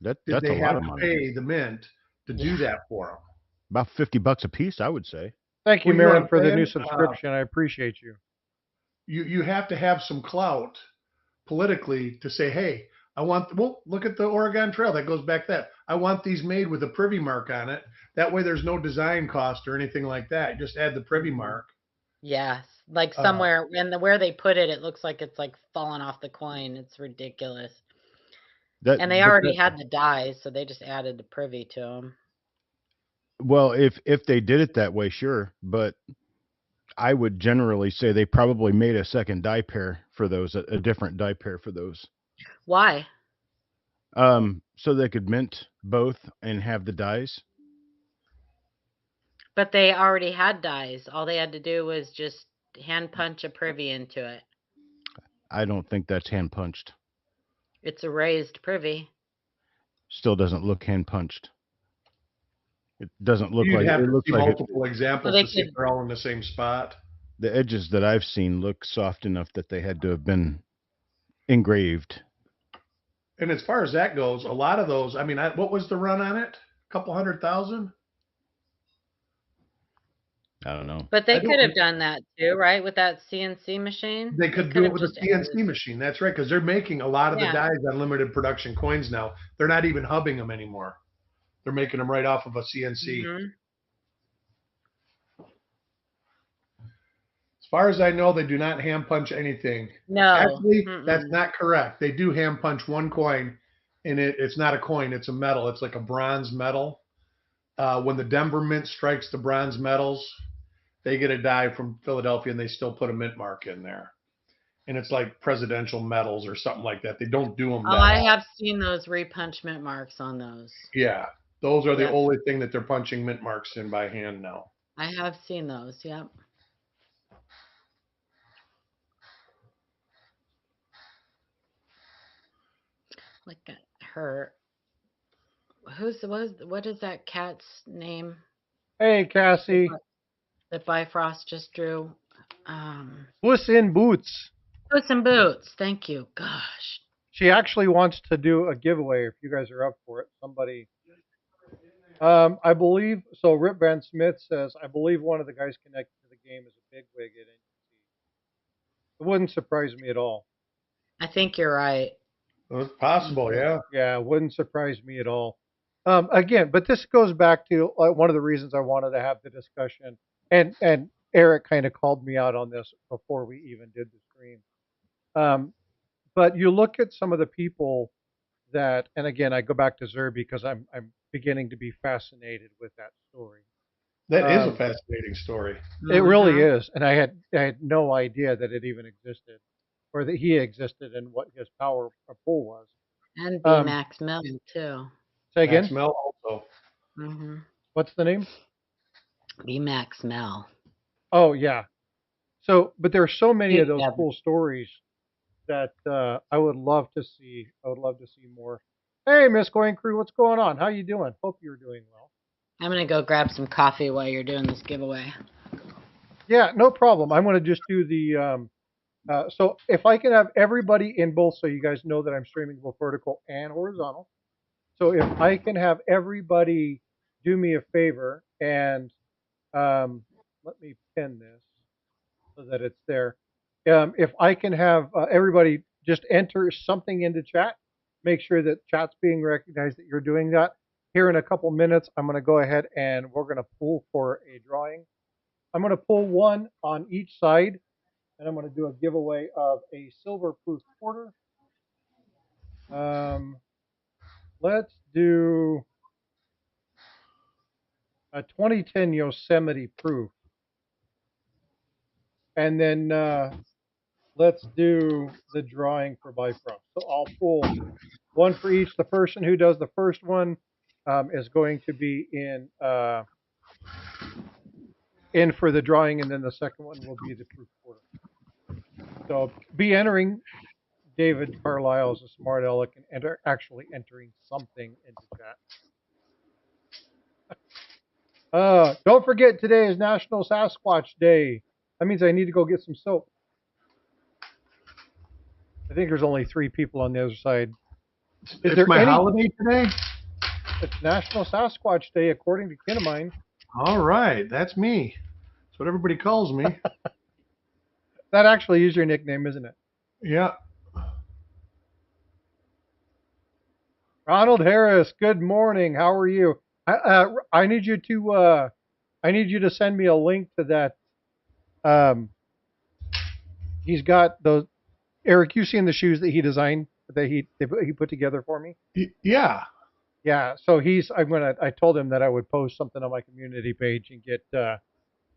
did That's a they lot have of to money. pay the mint to do that for them? About $50 a piece, I would say. Thank you, Well, you know Maren, what for I'm the new saying? subscription. I appreciate you. You have to have some clout politically to say, hey, look at the Oregon Trail. That goes back that. I want these made with a privy mark on it. That way there's no design cost or anything like that. Just add the privy mark. Yes. Like somewhere where they put it, it looks like it's like falling off the coin. It's ridiculous. And they already had the dies, so they just added the privy to them. Well, if they did it that way, sure, but I would generally say they probably made a second die pair for those, a different die pair for those. Why? So they could mint both and have the dies. But they already had dies. All they had to do was just hand punch a privy into it. I don't think that's hand punched. It's a raised privy. still doesn't look hand punched. It doesn't look You'd like have it to looks see like it, multiple Well, examples they to see if could. they're all in the same spot. the edges that I've seen look soft enough that they had to have been engraved. And as far as that goes, a lot of those, I mean, what was the run on it? A couple 100,000? I don't know. But I they could don't. have done that too, right? With that CNC machine, They they could could do it have with a just CNC added. machine. That's right, because they're making a lot of the Yeah. dies on limited production coins now. They're not even hubbing them anymore. They're making them right off of a CNC. Hmm. As far as I know, they do not hand punch anything. No. Actually, that's Mm-mm. not correct. They do hand punch one coin, and it's not a coin, it's a metal. It's like a bronze metal. When the Denver Mint strikes the bronze metals, they get a die from Philadelphia and they still put a mint mark in there. And it's like presidential medals or something like that. They don't do them Oh, that I often. have seen those repunchment marks on those. Yeah, those are the Yep. only thing that they're punching mint marks in by hand now. I have seen those. Yep. Look at her. What is that cat's name Hey, that Cassie. that Bifrost just drew? Puss in Boots. Puss in Boots. Thank you. Gosh. She actually wants to do a giveaway if you guys are up for it. Somebody, I believe, so Rip Van Smith says, I believe one of the guys connected to the game is a bigwig at NBC. It wouldn't surprise me at all. I think you're right. Well, it's possible, yeah. Yeah, it wouldn't surprise me at all. Again, but this goes back to one of the reasons I wanted to have the discussion, and Eric kind of called me out on this before we even did the stream. Um, but you look at some of the people that, and again, I go back to Zerby because I'm beginning to be fascinated with that story. That is a Um, fascinating story. it really Hmm. is, and I had no idea that it even existed, or that he existed, and what his power or pull was. And B Um, Max Million too. say Max again, Mel also. Hmm. what's the name? B Max Mel. Oh yeah. So, but there are so many of Huge those Devin. cool stories that I would love to see. I would love to see more. Hey, Miss Going Crew, what's going on? How you doing? Hope you're doing well. I'm gonna go grab some coffee while you're doing this giveaway. Yeah, no problem. I'm going to just do the. So if I can have everybody in both, so you guys know that I'm streaming both vertical and horizontal. So if I can have everybody do me a favor and let me pin this so that it's there. If I can have everybody just enter something into chat, make sure that chat's being recognized that you're doing that. Here in a couple minutes, I'm going to go ahead and we're going to pull for a drawing. I'm going to pull one on each side, and I'm going to do a giveaway of a silver proof quarter. Um, let's do a 2010 Yosemite proof, and then let's do the drawing for Bifrost. So I'll pull one for each. The person who does the first one is going to be in for the drawing, and then the second one will be the proof quarter. So be entering. David Carlisle is a smart aleck and actually entering something into chat. Don't forget today is National Sasquatch Day. That means I need to go get some soap. I think there's only 3 people on the other side. Is It's there my any? holiday today. It's National Sasquatch Day, according to Kinemine. All right, that's me. That's what everybody calls me. That actually is your nickname, isn't it? Yeah. Ronald Harris, good morning. How are you? I need you to send me a link to that. He's got those. Eric, you seen the shoes that he designed that he put together for me? Yeah. Yeah. So I told him that I would post something on my community page and get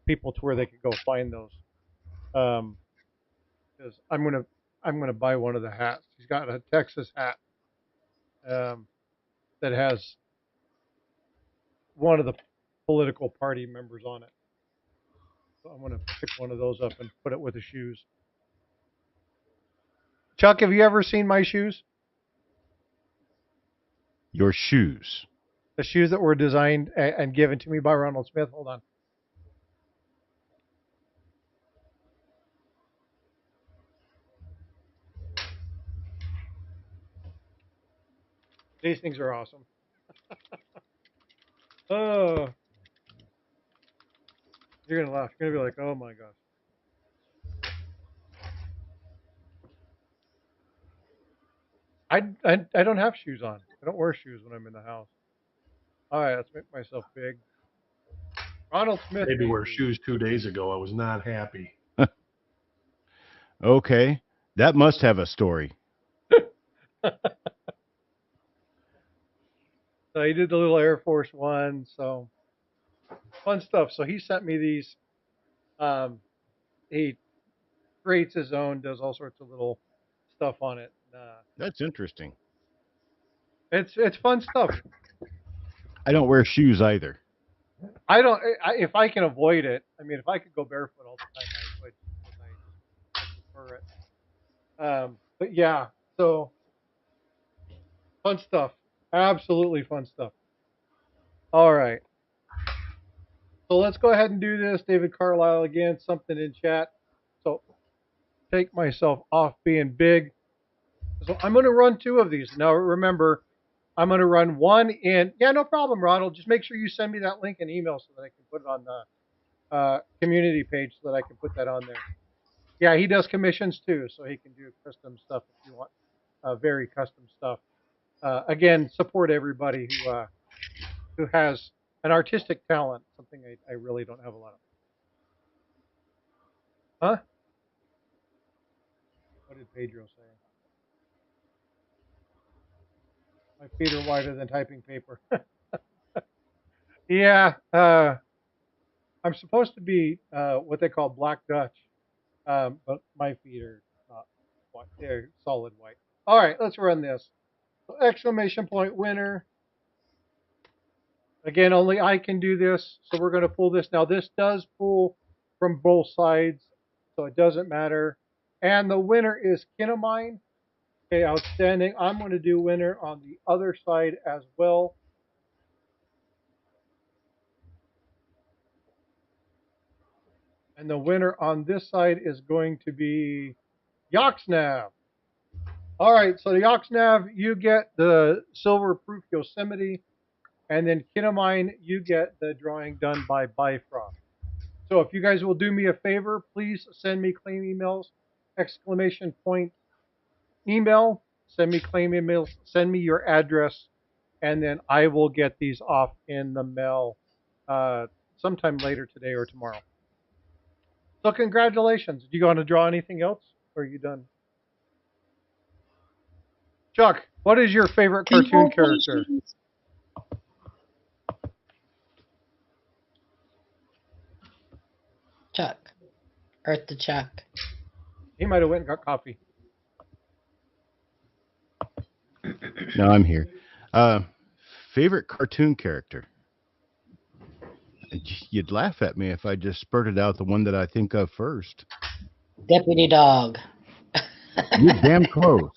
people to where they could go find those. Because I'm gonna buy one of the hats. He's got a Texas hat that has one of the political party members on it. So I'm gonna pick one of those up and put it with the shoes. Chuck, have you ever seen my shoes? Your shoes. The shoes that were designed and given to me by Ronald Smith. Hold on. These things are awesome. Oh, you're gonna laugh. You're gonna be like, "Oh my gosh." I don't have shoes on. I don't wear shoes when I'm in the house. All right, let's make myself big. Ronald Smith. Maybe wear baby. shoes 2 days ago. I was not happy. Okay. That must have a story. So he did the little Air Force One. So fun stuff. So he sent me these. He creates his own, does all sorts of little stuff on it. That's interesting. It's fun stuff. I don't wear shoes either. I don't. If I can avoid it, I mean, if I could go barefoot all the time, I would. I prefer it. But yeah, so fun stuff. Absolutely fun stuff. All right. So let's go ahead and do this. David Carlisle again. Something in chat. So take myself off being big. So I'm going to run 2 of these. Now remember, I'm going to run one in. Yeah, no problem, Ronald. Just make sure you send me that link in email so that I can put it on the community page so that I can put that on there. Yeah, he does commissions too, so he can do custom stuff if you want very custom stuff. Again, support everybody who has an artistic talent, something I really don't have a lot of. Huh? What did Pedro say? My feet are wider than typing paper. Yeah, I'm supposed to be what they call Black Dutch, but my feet are not white. They're solid white. All right, let's run this. So exclamation point winner. Again, only I can do this, so we're going to pull this. Now, this does pull from both sides, so it doesn't matter. And the winner is Kinemine. Okay, outstanding. I'm going to do winner on the other side as well. And the winner on this side is going to be Yoxnav. All right, so the Yoxnav, you get the silver proof Yosemite, and then Kinemine, you get the drawing done by Bifrost. So if you guys will do me a favor, please send me claim emails, exclamation point email, send me claim emails, send me your address, and then I will get these off in the mail sometime later today or tomorrow. So congratulations. Do you want to draw anything else, or are you done? Chuck, what is your favorite cartoon character? Chuck. Earth to Chuck. He might have went and got coffee. No, I'm here. Favorite cartoon character? You'd laugh at me if I just spurted out the one that I think of first. Deputy Dog. You're damn close.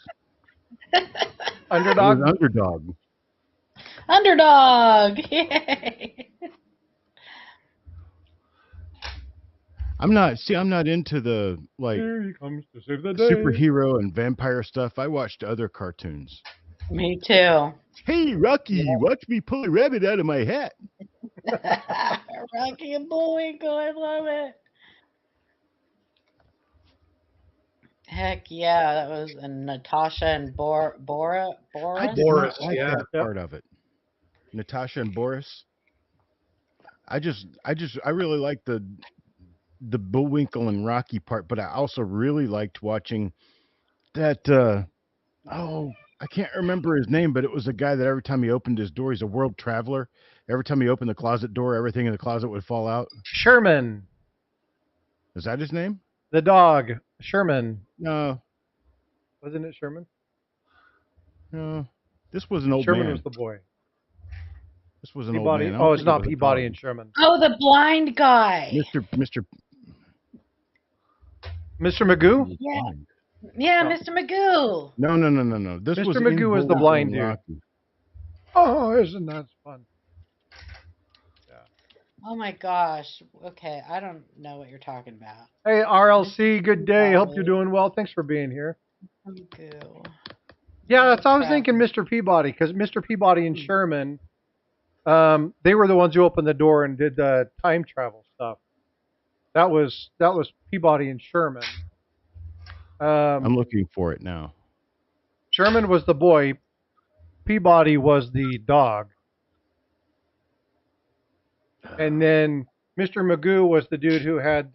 Underdog? It was Underdog. Underdog! Yay! I'm not into the Here he comes to save the day. superhero and vampire stuff. I watched other cartoons. Me too. Hey, Rocky, watch me pull a rabbit out of my hat. Rocky and Bullwinkle, I love it. Heck yeah, that was Natasha and Boris. I did Boris, not like yeah. that part of it. Natasha and Boris. I really liked the Bullwinkle and Rocky part, but I also really liked watching that. I can't remember his name, but it was a guy that every time he opened his door, he's a world traveler. Every time he opened the closet door, everything in the closet would fall out. Sherman. Is that his name? The dog. Sherman. No. Wasn't it Sherman? No. This was an old Sherman man. was the boy. This was an Peabody. old man. Oh, it's not It was a Peabody dog. and Sherman. Oh, the blind guy. Mr. Mr. Magoo? Yeah. Yeah, No. Mr. Magoo. No. This Mr. was Magoo in was the Bullwinkle blind and dude. Rocky. Oh, isn't that fun? Yeah. Oh my gosh. Okay, I don't know what you're talking about. Hey, Mr. RLC, good day. Hope you're Peabody, doing well. Thanks for being here. Goo. Yeah, Little that's I was thinking Travis. Mr. Peabody, because Mr. Peabody and Sherman, they were the ones who opened the door and did the time travel stuff. That was Peabody and Sherman. I'm Um, looking for it now. Sherman was the boy. Peabody was the dog, and then Mr. Magoo was the dude who had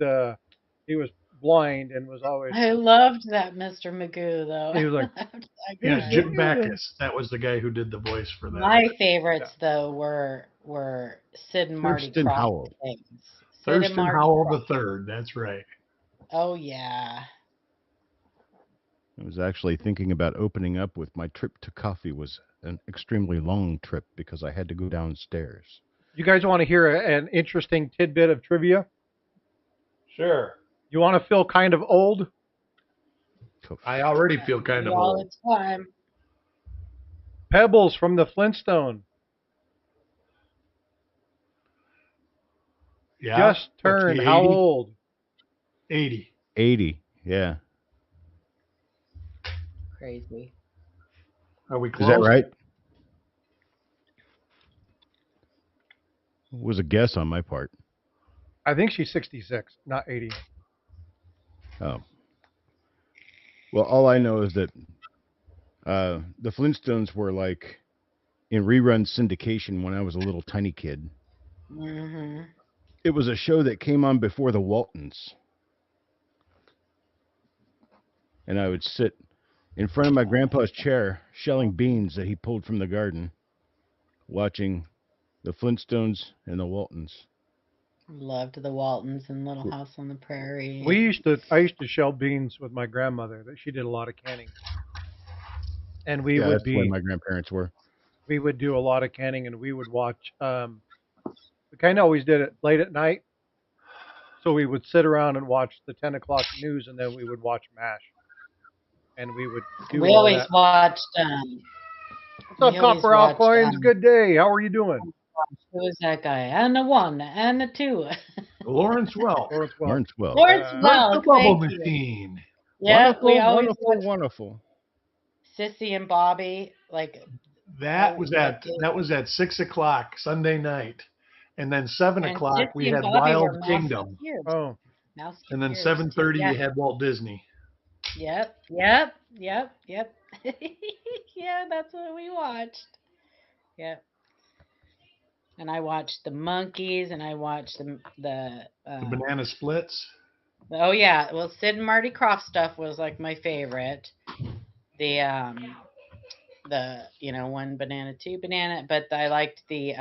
he was blind and was always I loved that Mr. Magoo though. he I was like loved that Yeah, Mr. guy. Jim Good. Backus. That was the guy who did the voice for that. My Yeah. favorites though were Sid and Marty Thurston Cross Howell. things. Sid and Thurston Marty Howell Cross. the third. That's right. Oh yeah. I was actually thinking about opening up with my trip to coffee was an extremely long trip because I had to go downstairs. You guys want to hear an interesting tidbit of trivia? Sure. You want to feel kind of old? I already feel kind Do of all old. the time. Pebbles from the Flintstone Yeah. just What's turned he, how 80? old? 80. 80, yeah. Crazy. Are we Is close? that right? It was a guess on my part. I think she's 66, not 80. Oh. Well, all I know is that the Flintstones were like in rerun syndication when I was a little tiny kid. Mm-hmm. It was a show that came on before the Waltons. And I would sit in front of my grandpa's chair shelling beans that he pulled from the garden, watching the Flintstones and the Waltons. Loved the Waltons and Little House on the Prairie. I used to shell beans with my grandmother. That she did a lot of canning, and Yeah, that's where my grandparents were. we would do a lot of canning, and we would watch. We kind of always did it late at night, so we would sit around and watch the 10 o'clock news, and then we would watch MASH, and we would do We all always that. watched What's up, we always Copper watched Alcoins? Good day. How are you doing? who was that guy? And a one and a two. Lawrence Welk. Lawrence Welk. Lawrence Welk. Lawrence Where's the Welk, bubble thank you. machine? Yeah, we Wonderful, always wonderful, watched wonderful. Sissy and Bobby. Like That was at like, 6 o'clock Sunday night, and then 7 o'clock we Sissy and had Bobby Wild were Kingdom, Oh, and then Mouseketeers. 7:30 Yeah. you had Walt Disney. Yep. Yeah, that's what we watched. Yep. And I watched the Monkeys, and I watched the The Banana Splits. oh yeah, well Sid and Marty Krofft stuff was like my favorite. The one banana, two banana, but I liked the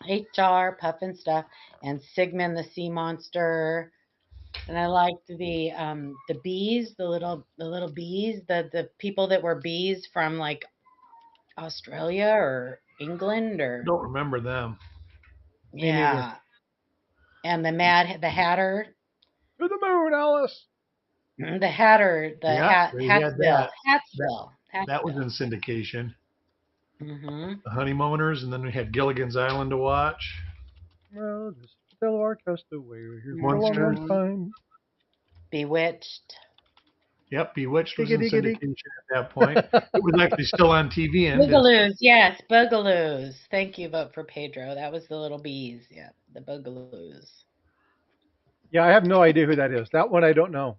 HR Puffin stuff and Sigmund the Sea Monster. And I liked the bees, the little bees, the people that were bees from like Australia or England or Don't remember them. me neither. yeah, and the Hatter, To the moon, Alice. the Hatter, the Yeah, we had Hatsville, that. Hatsville, That was in syndication. Mm-hmm. The Honeymooners, and then we had Gilligan's Island to watch. Well, just tell our castaway we're here for a long, Monsters. long time. Bewitched. Yep, Bewitched was in Diggity, syndication at that point. It was actually still on TV. And Boogaloos, yes, Boogaloos. Thank you, vote for Pedro. That was the little bees. Yeah, the Boogaloos. Yeah, I have no idea who that is. That one I don't know.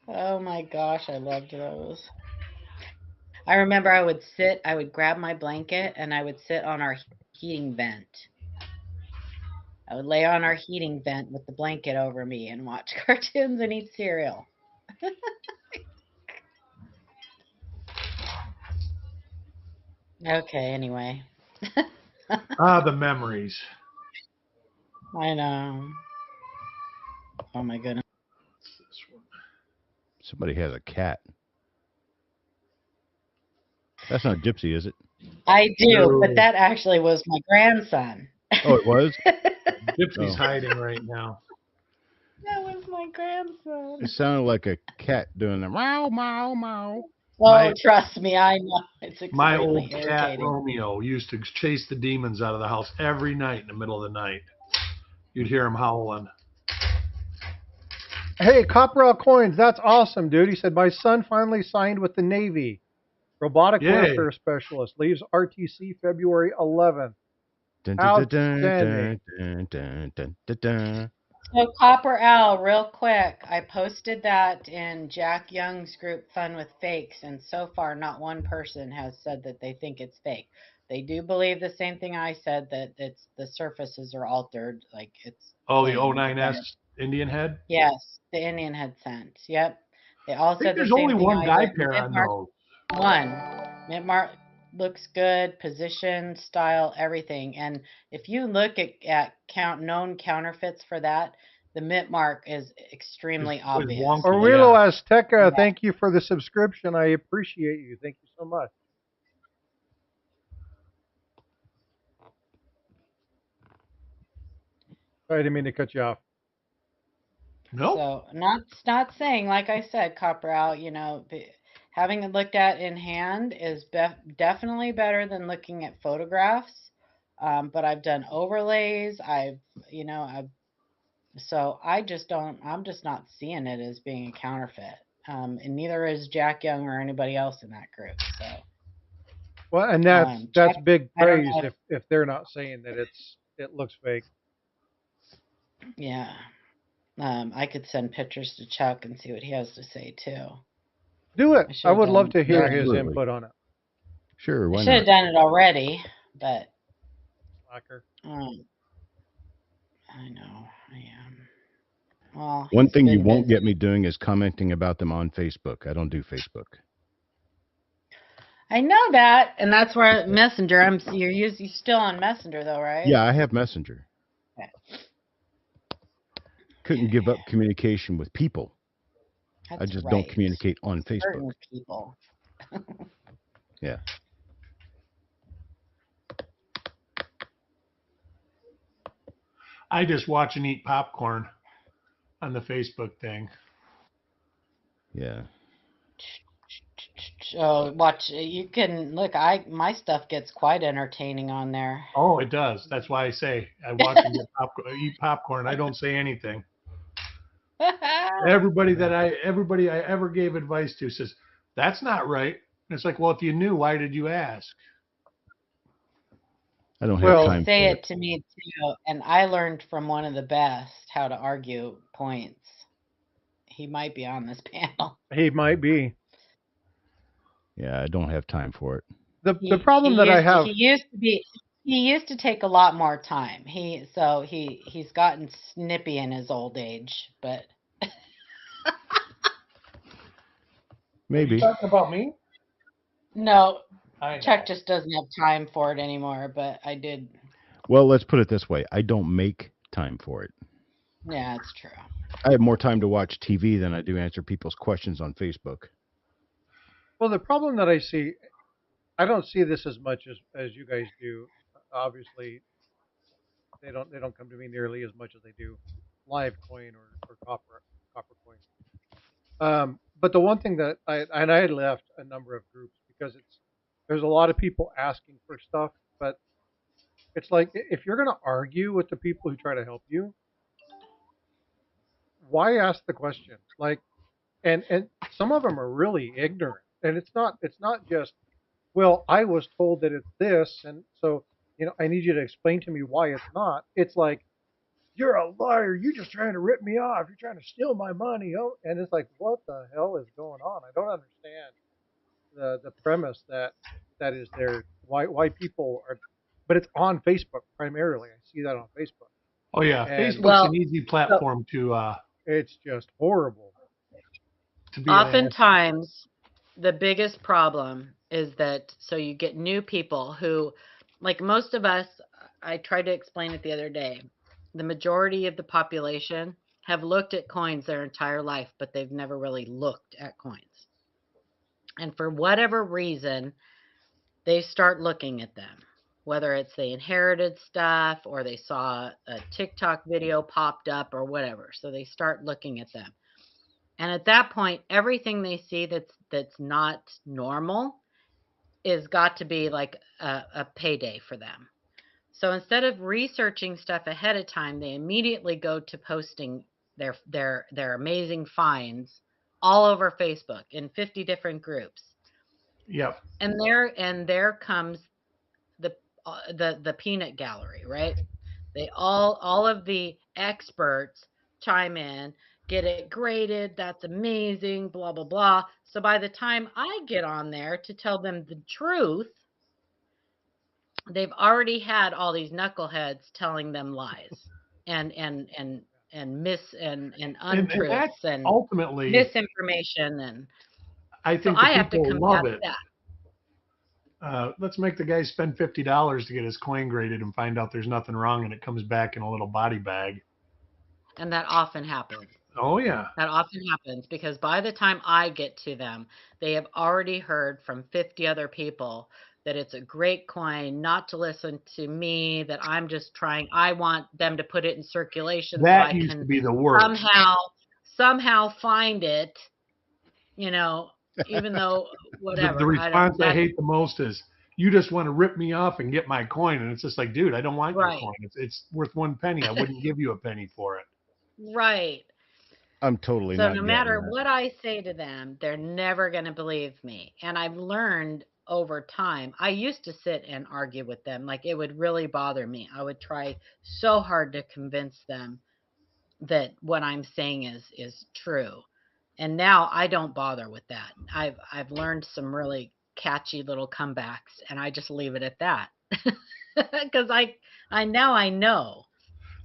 Oh my gosh, I loved those. I remember I would grab my blanket and I would sit on our heating vent. I would lay on our heating vent with the blanket over me and watch cartoons and eat cereal. Okay, anyway. the memories. I know. Oh my goodness. What's this one? Somebody has a cat. That's not Gypsy, is it? I do, No. but that actually was my grandson. Oh, it was? Gypsy's Oh. hiding right now. That was my grandson. It sounded like a cat doing the meow, meow, meow. Oh, trust me, I know. It's My extremely old cat irritating. Romeo used to chase the demons out of the house every night in the middle of the night. You'd hear him howling. Hey, Copperell Coins, that's awesome, dude. He said, my son finally signed with the Navy. Robotic Yay. warfare specialist. Leaves RTC February 11th. Dun, dun, dun, dun, Outstanding. dun, dun, dun, dun, dun. So Copper Owl, real quick, I posted that in Jack Young's group Fun with Fakes, and so far not one person has said that they think it's fake. They do believe the same thing I said, that it's the surfaces are altered, like it's Oh, the clean. But 09S Indian head? yes, the Indian had sent. Yep. They all I think said the there's only same thing one I guy did. pair on Mid-March those. one. Mid-March looks good, position, style, everything. And if you look at known counterfeits for that, the Mitmark is extremely Is obvious. wonky, Aurelio yeah. Azteca, Yeah. thank you for the subscription. I appreciate you. Thank you so much. Sorry, I didn't mean to cut you off. Nope. So not saying, like I said, Copper Out, having it looked at in hand is definitely better than looking at photographs. But I've done overlays. So I'm just not seeing it as being a counterfeit. And neither is Jack Young or anybody else in that group. So, Well, and that's Jack, big I don't praise know. if they're not saying that it looks fake. Yeah. I could send pictures to Chuck and see what he has to say too. Do it. I I should have would love done. to hear Yeah. his Absolutely. input on it. Sure, I why should have not? done it already, but Slacker. I know I am. Well, One he's thing you been won't busy. get me doing is commenting about them on Facebook. I don't do Facebook. I know that, and that's where Messenger. You're still on Messenger though, right? Yeah, I have Messenger. Okay. Couldn't give up communication with people. I That's just don't right. communicate on Facebook. Certain people. Yeah. I just watch and eat popcorn on the Facebook thing. Yeah. So watch. You can look. My stuff gets quite entertaining on there. Oh, it does. That's why I say I watch and eat popcorn. I don't say anything. Everybody I ever gave advice to says that's not right. And it's like, well, if you knew, why did you ask? I don't have Well, They time say for it. it to me too, and I learned from one of the best how to argue points. He might be on this panel. he might be. Yeah, I don't have time for it. The problem that I have. He used to take a lot more time. He's gotten snippy in his old age, but Are you Maybe. talking about me? no, I know. Chuck just doesn't have time for it anymore. But I did. Well, let's put it this way. I don't make time for it. Yeah, it's true. I have more time to watch TV than I do answer people's questions on Facebook. Well, the problem that I see, I don't see this as much as you guys do. Obviously, they don't come to me nearly as much as they do live coin or copper coin. But the one thing that I left a number of groups because there's a lot of people asking for stuff, but it's like if you're going to argue with the people who try to help you, why ask the question? Like, and some of them are really ignorant, and it's not just, well, I was told that it's this, and so I need you to explain to me why it's not. It's like, you're a liar. You're just trying to rip me off. You're trying to steal my money. Oh, and it's like, what the hell is going on? I don't understand the premise that is there. Why people are, but it's on Facebook primarily. I see that on Facebook, Oh yeah, and Facebook's an Well, easy so platform it's just horrible. to be an ass. oftentimes the biggest problem is that you get new people who, like most of us, I tried to explain it the other day. The majority of the population have looked at coins their entire life, but they've never really looked at coins. And for whatever reason, they start looking at them, whether it's they inherited stuff or they saw a TikTok video popped up or whatever. So they start looking at them. And at that point, everything they see that's not normal is got to be like a payday for them. So instead of researching stuff ahead of time, they immediately go to posting their amazing finds all over Facebook in 50 different groups. Yep. And there comes the the peanut gallery, right? They all of the experts chime in, get it graded, that's amazing, blah blah blah. So by the time I get on there to tell them the truth, they've already had all these knuckleheads telling them lies and and And that untruths and ultimately, misinformation, and I so think the I have to people love combat it. that. Let's make the guy spend $50 to get his coin graded and find out there's nothing wrong and it comes back in a little body bag. And that often happens. Oh, yeah. That often happens because by the time I get to them, they have already heard from 50 other people that it's a great coin, not to listen to me, that I'm just trying. I want them to put it in circulation so That I used to can be the worst. somehow find it, even though whatever. The response I hate the most is, you just want to rip me off and get my coin. And it's just like, dude, I don't want Right. your coin. It's worth 1 penny. I wouldn't give you a penny for it. Right. I'm totally So not no getting matter that. what I say to them, they're never going to believe me. And I've learned over time. I used to sit and argue with them. Like, it would really bother me. I would try so hard to convince them that what I'm saying is true. And now I don't bother with that. I've learned some really catchy little comebacks, and I just leave it at that. Because I now I know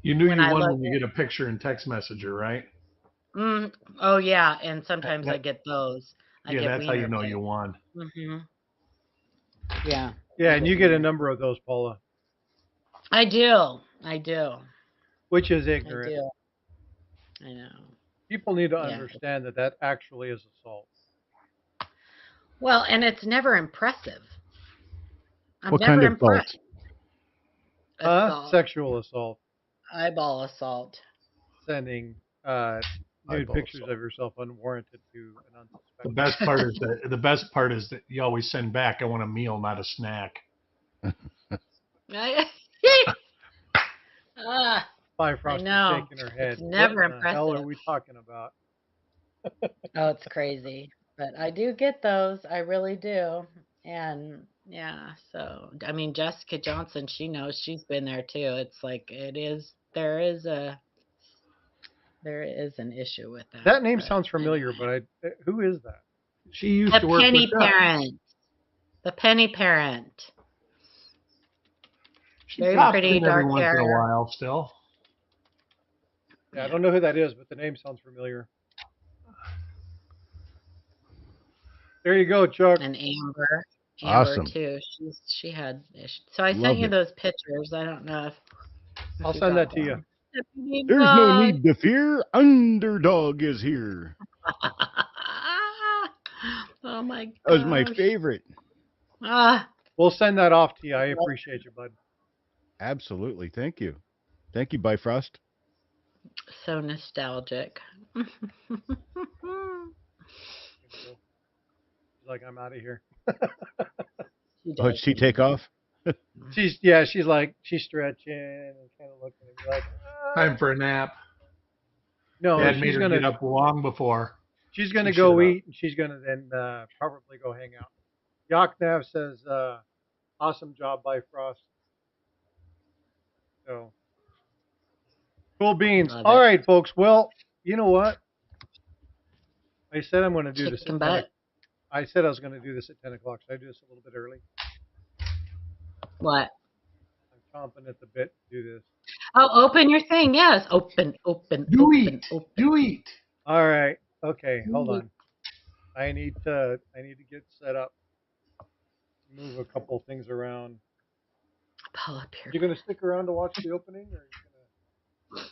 You knew when you I won look when you get a picture in text messenger, right? oh yeah, and sometimes I That- get those. I yeah, get that's how you wiener know pics. you won. Hmm. Yeah. Yeah, I and get you get a wiener. number of those, Paula, I do. I do. which is I ignorant. do. I know. People need to Yeah. understand that actually is assault. Well, and it's never impressive. I'm What never kind of impressed. fault? Assault. Sexual assault. Eyeball assault. Sending nude Eyeball pictures assault. of yourself unwarranted to an The unsuspecting. best part is that you always send back, I want a meal, not a snack. Ah, Bifrost is know. shaking her head. It's never What in the hell are impressive. we talking about? Oh, it's crazy. But I do get those. I really do. And yeah, so I mean, Jessica Johnson, she knows, she's been there too. It's like there is an issue with that. That name But sounds familiar, anyway. but who is that? She used The to work penny with us. parent. The penny parent. She Very pops pretty, in every dark once in a hair. while still. Yeah, I Yeah. don't know who that is, but the name sounds familiar. There you go, Chuck. And Amber. Awesome. Too. She had so I sent Love you it. those pictures. I don't know if I'll you send got that to you. them. Happy There's no dog. need to fear. Underdog is here. Oh my That was my gosh. favorite. Ah, We'll send that off to you. I appreciate you, bud. Absolutely. Thank you. Thank you, Bifrost. so nostalgic. She's like, I'm out of here. Oh, did she take off? She's like, she's stretching and kind of looking at me like, Time for a nap. no, Dad made she's her gonna get up long before. she's gonna she go showed up. eat and she's gonna then probably go hang out. Yaknav says, awesome job by Frost. So cool beans. Love All it. right, folks. Well, you know what? I said I'm going to do this Chicken at 10. butt. I said I was going to do this at 10 o'clock. Should I do this a little bit early? What? I'm chomping at the bit to do this. Oh, open your thing. Yes. Open. Do eat. Open. Do eat. All right. Okay. Hold on. I need to get set up. Move a couple things around. Pull up here. You going to stick around to watch the opening, or are you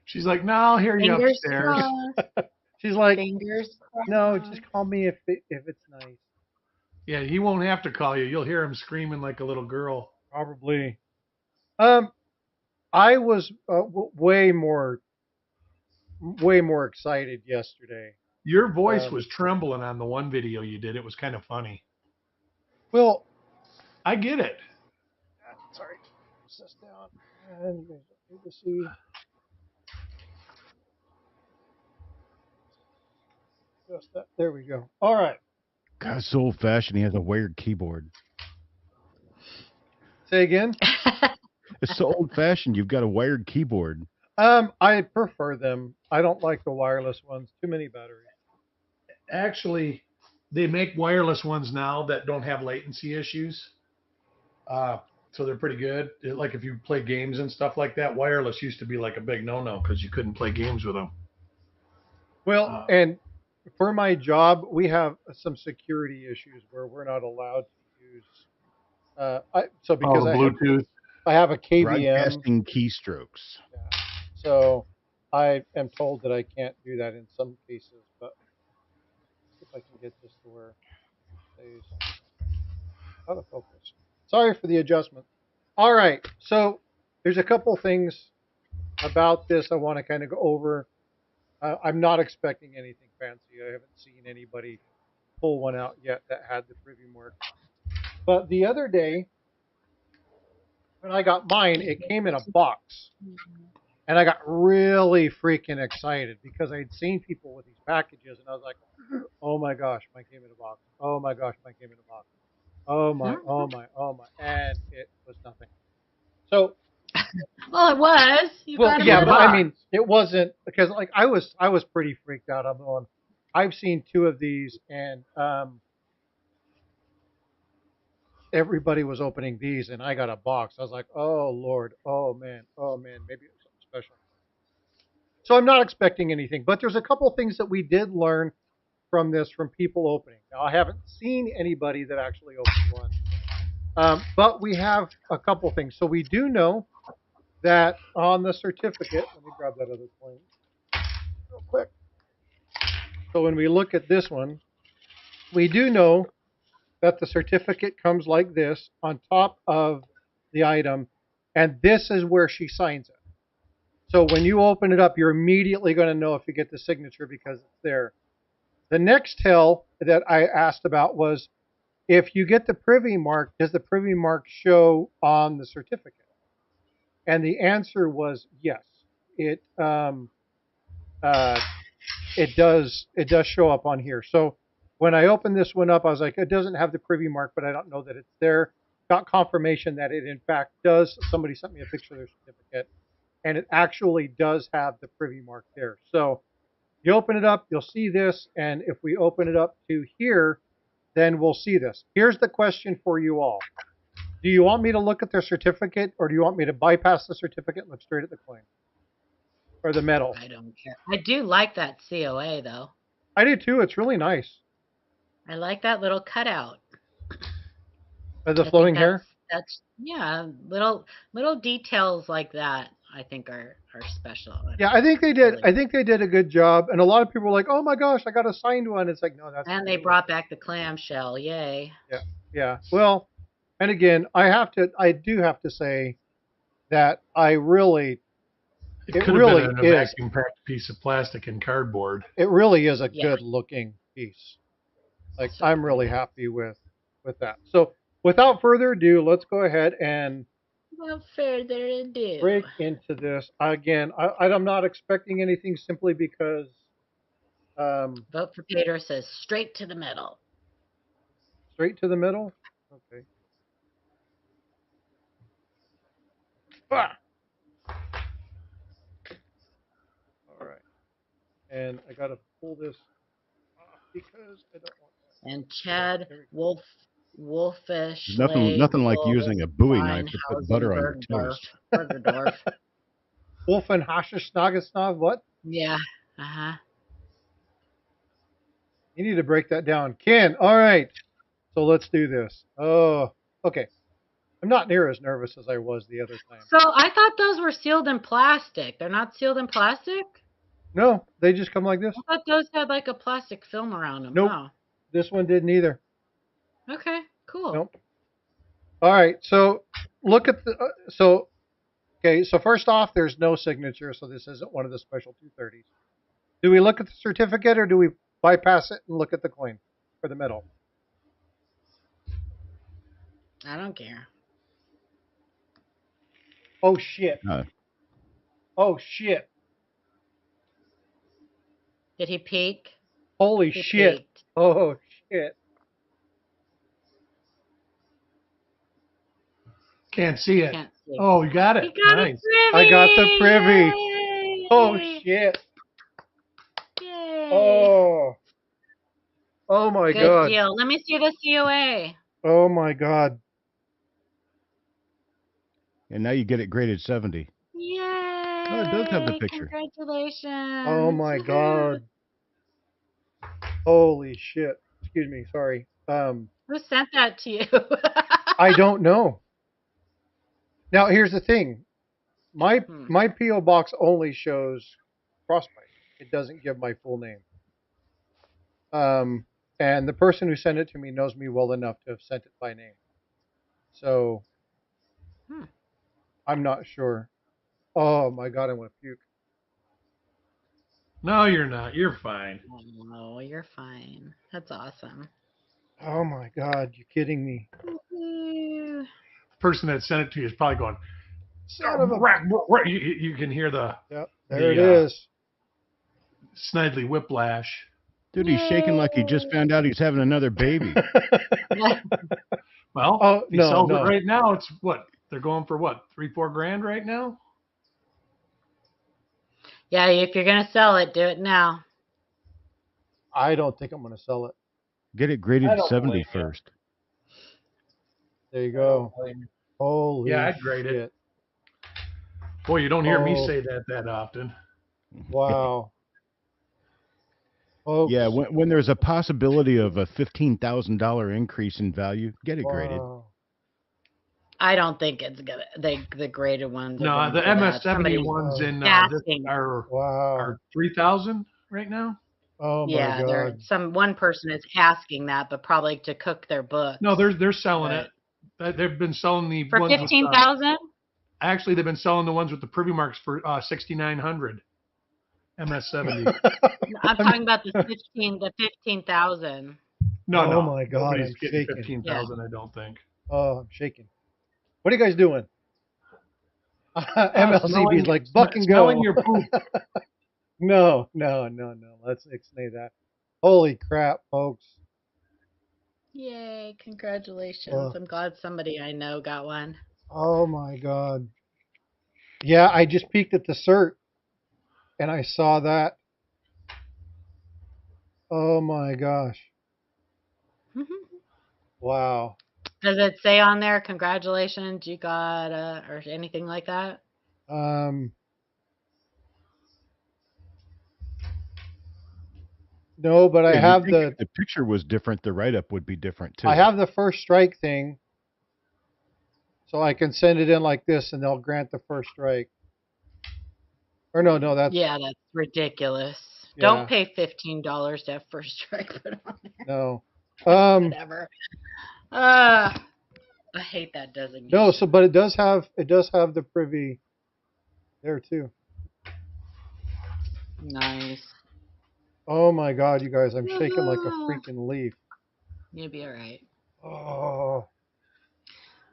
She's like, no, I'll hear you Fingers upstairs. crossed. She's like, Fingers crossed. no, just call me if it's nice. Yeah, he won't have to call you. You'll hear him screaming like a little girl. Probably. I was way more way more excited yesterday. Your voice was trembling on the one video you did. It was kind of funny. Well, I get it. sorry, put this down. And you guys don't need to see. Just that. There we go. All right. God, it's so old fashioned. He has a wired keyboard. Say again. It's so old fashioned. You've got a wired keyboard. I prefer them. I don't like the wireless ones. Too many batteries. Actually, they make wireless ones now that don't have latency issues. So they're pretty good. Like if you play games and stuff like that, wireless used to be like a big no-no because you couldn't play games with them. Well, and for my job, we have some security issues where we're not allowed to use. Because Bluetooth. I have a KVM. Broadcasting keystrokes. Yeah. So I am told that I can't do that in some cases, but if I can get this to where it stays out of focus. Sorry for the adjustment. All right, so there's a couple things about this I want to kind of go over. I'm not expecting anything fancy. I haven't seen anybody pull one out yet that had the privy mark. But the other day, when I got mine, it came in a box. And I got really freaking excited because I'd seen people with these packages, and I was like, oh my gosh, mine came in a box. Oh my gosh, mine came in a box. Oh my. And it was nothing. So. Well, it was. But I mean, it wasn't, because like I was pretty freaked out. I'm going, I've seen two of these, and everybody was opening these, and I got a box. I was like, oh Lord, oh man, maybe it was something special. So I'm not expecting anything, but there's a couple things that we did learn from this from people opening. Now, I haven't seen anybody that actually opened one, but we have a couple things. So we do know that on the certificate, let me grab that other coin real quick. So when we look at this one, we do know that the certificate comes like this on top of the item, and this is where she signs it. So when you open it up, you're immediately going to know if you get the signature because it's there. The next tell that I asked about was, if you get the privy mark, does the privy mark show on the certificate? And the answer was yes. It does show up on here. So when I opened this one up, I was like, it doesn't have the privy mark, but I don't know that it's there. Got confirmation that it in fact does. Somebody sent me a picture of their certificate, and it actually does have the privy mark there. So you open it up, you'll see this, and if we open it up to here, then we'll see this. Here's the question for you all. Do you want me to look at their certificate, or do you want me to bypass the certificate and look straight at the coin? Or the medal? I don't care. I do like that COA, though. I do too. It's really nice. I like that little cutout. The flowing hair? That's little details like that, I think are special. Yeah, I think they did. I think they did a good job. And a lot of people were like, "Oh my gosh, I got a signed one." It's like, no, that's. And they brought back the clamshell. Yay. Yeah. Well, and again, I do have to say that I really. It really been a vacuum-packed piece of plastic and cardboard. It really is a good-looking piece. Like, I'm really happy with that. So, without further ado, let's go ahead and break into this. Again, I'm not expecting anything simply because... Vote for Peter says straight to the middle. Straight to the middle? Okay. Ah! All right. And I got to pull this off because I don't want that. And Chad Wolfish. Nothing like using a Bowie knife to put butter on your toast. Wolf and Hashishnagasnav, what? Yeah. Uh-huh. You need to break that down. Ken, all right. So let's do this. Oh, okay. I'm not near as nervous as I was the other time. So I thought those were sealed in plastic. They're not sealed in plastic? No, they just come like this. I thought those had like a plastic film around them. Nope. Oh. This one didn't either. Okay, cool. Nope. All right, so look at the... okay, so first off, there's no signature, so this isn't one of the special 230s. Do we look at the certificate or do we bypass it and look at the coin or the medal? I don't care. Oh shit! Uh, Oh shit! Did he peek? Holy He shit! peeked. Oh shit! Can't see it. Can't see. Oh, you got He it. got a Nice. I got the privy. privy! Oh Yay! shit! Yay! Oh. Oh my Good god. deal. Let me see the COA. Oh my god. and now you get it graded 70. Yay! Oh, it does have the picture. Congratulations. Oh my Woohoo. god. Holy shit. Excuse me, sorry. Who sent that to you? I don't know. Now here's the thing. My Hmm. my PO box only shows Frostbyte. It doesn't give my full name. And the person who sent it to me knows me well enough to have sent it by name. So Hmm. I'm not sure. Oh my god, I want to puke. No, you're not. You're fine. Oh, no, you're fine. That's awesome. Oh my god, you kidding me? Woohoo. The person that sent it to you is probably going, Son of a you can hear the Yep, there it the is. snidely whiplash. Dude, he's shaking like he just found out he's having another baby. Well, Oh, if he no, sells no. it right now, it's what? They're going for what? 3-4 grand right now? Yeah, if you're going to sell it, do it now. I don't think I'm going to sell it. Get it I graded don't 70 blame you. first. There you go. Holy Yeah, I'd grade shit. it. Boy, you don't hear me Oh. say that often. Wow. Folks, Yeah, when there's a possibility of a $15,000 increase in value, get it graded. wow. I don't think it's gonna. The graded ones. Are No, going the for that. MS70 Somebody's ones in this asking. are Wow. 3,000 right now. Oh my Yeah, god. one person is asking that, but probably to cook their books. No, they're selling But- it. They've been selling the For ones with 15,000. actually they've been selling the ones with the privy marks for 6,900 MS70. I'm talking about the 15,000. No, Oh no, my God, nobody's I'm getting shaking. 15,000. I don't think. Oh, I'm shaking. What are you guys doing? MLCB is like, fucking go. Smelling your poop. No. Let's ixnay that. Holy crap, folks. Yay! Congratulations! Oh. I'm glad somebody I know got one. Oh my god. Yeah, I just peeked at the cert and I saw that. Oh my gosh. Wow. Does it say on there, congratulations, you got or anything like that? No, but I Yeah, have you'd think if the picture was different, the write-up would be different too. I have the first strike thing. So I can send it in like this and they'll grant the first strike. Or no, that's Yeah, that's ridiculous. Yeah. Don't pay $15 to have first strike put on there. no. Whatever. I hate that designation. No, but it does have the privy there too. Nice. Oh my god, you guys, I'm shaking like a freaking leaf. You'll be all right. Oh.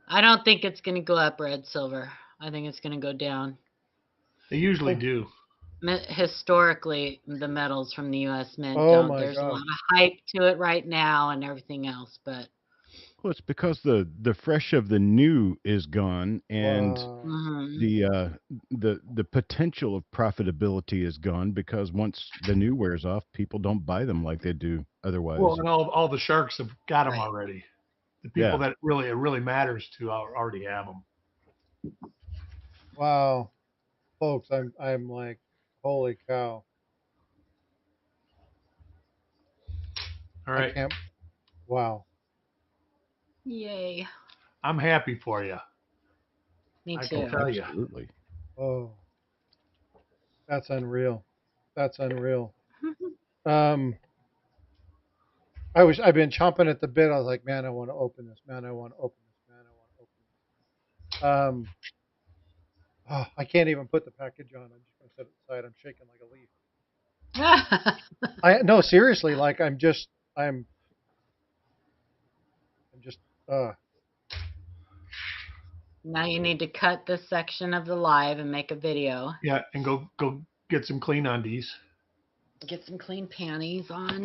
I don't think it's going to go up red silver. I think it's going to go down. They usually do. Historically, the metals from the U.S. Mint Oh don't. my There's a God. lot of hype to it right now and everything else, but Well, it's because the fresh of the new is gone, and Wow. the potential of profitability is gone because once the new wears off, people don't buy them like they do otherwise. Well, and all the sharks have got them Right. already. The people Yeah. that it really matters to already have them. Wow. Folks, I'm like, holy cow. All I right, can't. Wow. yay. I'm happy for you. Me I too. can tell you. Absolutely. Oh. That's unreal. That's unreal. I've been chomping at the bit. I was like, man, I want to open this. Man, I want to open this. Man, I want to open this. I can't even put the package on. I'm just going to set it aside. I'm shaking like a leaf. No, seriously, like I'm just Now you need to cut this section of the live and make a video. Yeah, and go get some clean undies. Get some clean panties on.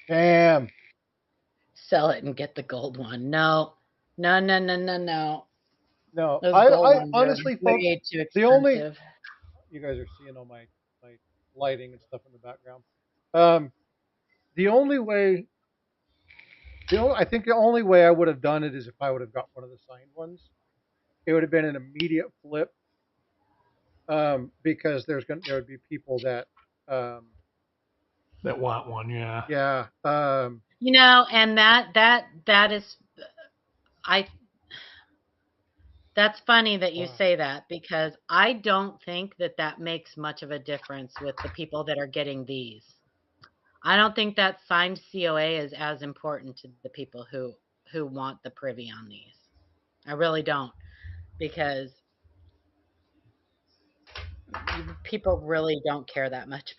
damn. Sell it and get the gold one. No. No, no, no, no, no. No, Those gold I ones are honestly, folks, way too the only expensive. you guys are seeing all my lighting and stuff in the background. Um, the only way, I think the only way I would have done it is if I would have got one of the signed ones. It would have been an immediate flip, because there would be people that, That want one, yeah. yeah, And that is I that's funny that you say that, because I don't think that makes much of a difference with the people that are getting these. I don't think that signed COA is as important to the people who want the privy on these. I really don't, because people really don't care that much.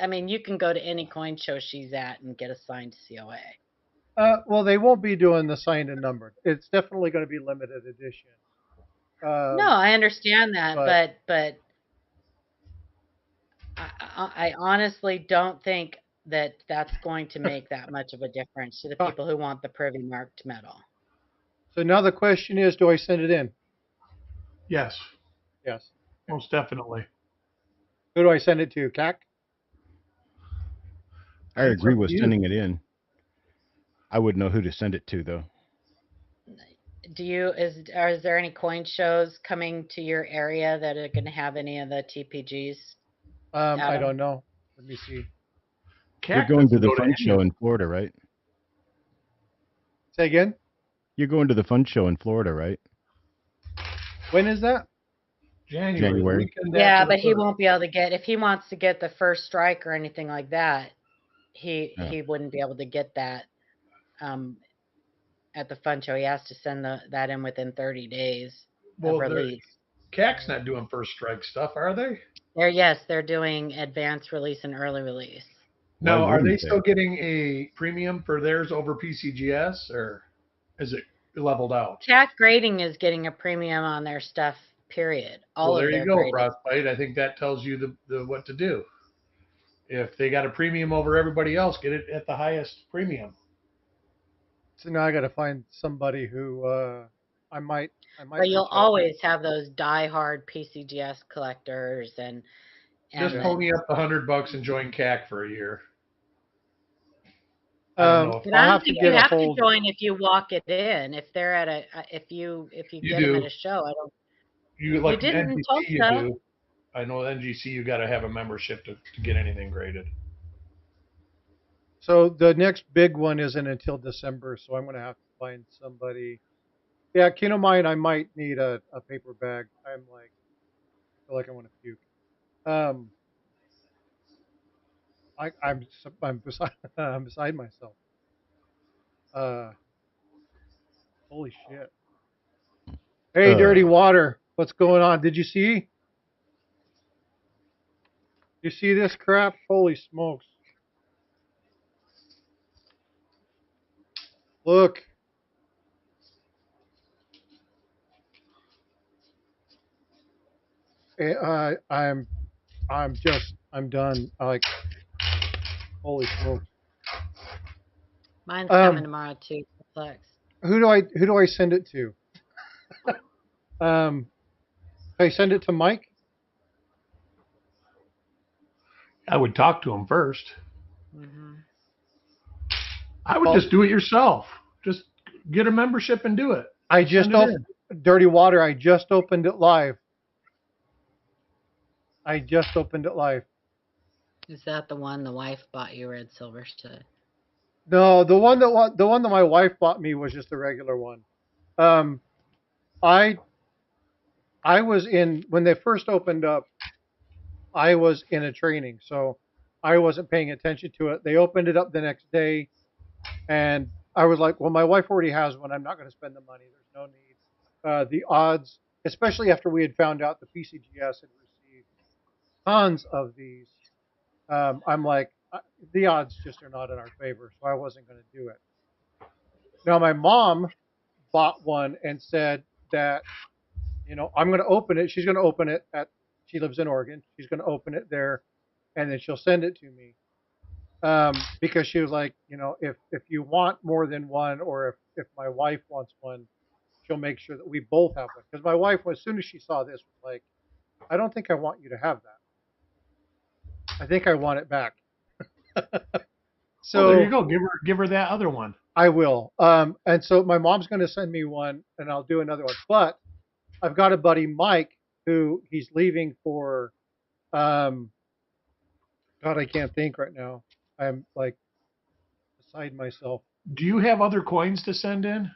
I mean, you can go to any coin show she's at and get a signed COA. well, they won't be doing the signed and numbered. It's definitely going to be limited edition. No, I understand that, but but I honestly don't think that that's going to make that much of a difference to the people who want the privy marked metal. so now the question is, do I send it in? Yes, Yes. most definitely. Who do I send it to? CAC? I It's agree up with to you. sending it in. I wouldn't know who to send it to though. Is there any coin shows coming to your area that are going to have any of the TPGs? I Adam? don't know. Let me see. You're CAC going to doesn't the go fun any show of in Florida, right? Say again. You're going to the fun show in Florida, right? When is that? January. The weekend Yeah, after the but he first. won't be able to get, if he wants to get the first strike or anything like that, Yeah. he wouldn't be able to get that at the fun show. He has to send that in within 30 days of Well, release. CAC's not doing first strike stuff, are they? They're doing advanced release and early release. Now, Why are they wouldn't still getting a premium for theirs over PCGS, or is it leveled out? CAC grading is getting a premium on their stuff, period. All Well, of there you their go, grading. Frostbyte. I think that tells you the what to do. If they got a premium over everybody else, get it at the highest premium. So now I got to find somebody who I might. But you'll reach out. always have those die-hard PCGS collectors and Just Yeah. pony up $100 and join CAC for a year. I don't know. But I'll I don't have to think get you a have to hold. join if you walk it in. If they're at if you You get them do. at a show, I don't. You like didn't in NGC, you Tulsa. do. I know NGC, you got to have a membership to get anything graded. So the next big one isn't until December, so I'm going to have to find somebody. Yeah, Kino Mine, I might need a paper bag. I'm like, feel like I want to puke. I'm beside I'm beside myself. Holy shit! Hey, Dirty Water, what's going on? Did you see? You see this crap? Holy smokes! Look. I'm done. Like, holy smokes. Mine's coming tomorrow too. Flex. Who do I send it to? Can I send it to Mike? I would talk to him first. Mm-hmm. I would just do it yourself. Just get a membership and do it. I just opened Dirty Water. I just opened it live. Is that the one the wife bought you red silver stud? No, the one that my wife bought me was just a regular one. I was in when they first opened up. I was in a training, so I wasn't paying attention to it. They opened it up the next day, and I was like, "Well, my wife already has one. I'm not going to spend the money. There's no need." The odds especially after we had found out the PCGS had received tons of these. I'm like, the odds just are not in our favor, so I wasn't going to do it. Now, my mom bought one and said that, I'm going to open it. She's going to open it she lives in Oregon. She's going to open it there, and then she'll send it to me. Because she was like, if you want more than one, or if my wife wants one, she'll make sure that we both have one. Because my wife, as soon as she saw this, was like, I don't think I want you to have that. I think I want it back. So there you go. Give her that other one. I will. And so my mom's going to send me one, and I'll do another one. But I've got a buddy, Mike, who he's leaving for. God, I can't think right now. I'm like beside myself. Do you have other coins to send in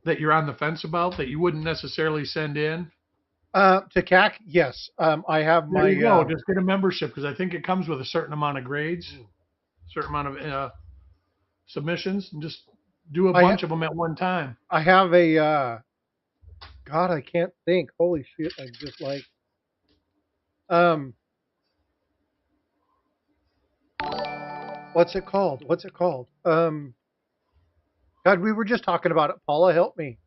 that you're on the fence about that you wouldn't necessarily send in? To CAC, yes. I have my. There you go. Just get a membership because I think it comes with a certain amount of grades, certain amount of submissions, and just do a bunch of them at one time. I have a. God, I can't think. Holy shit! I'm just like. What's it called? God, we were just talking about it. Paula, help me.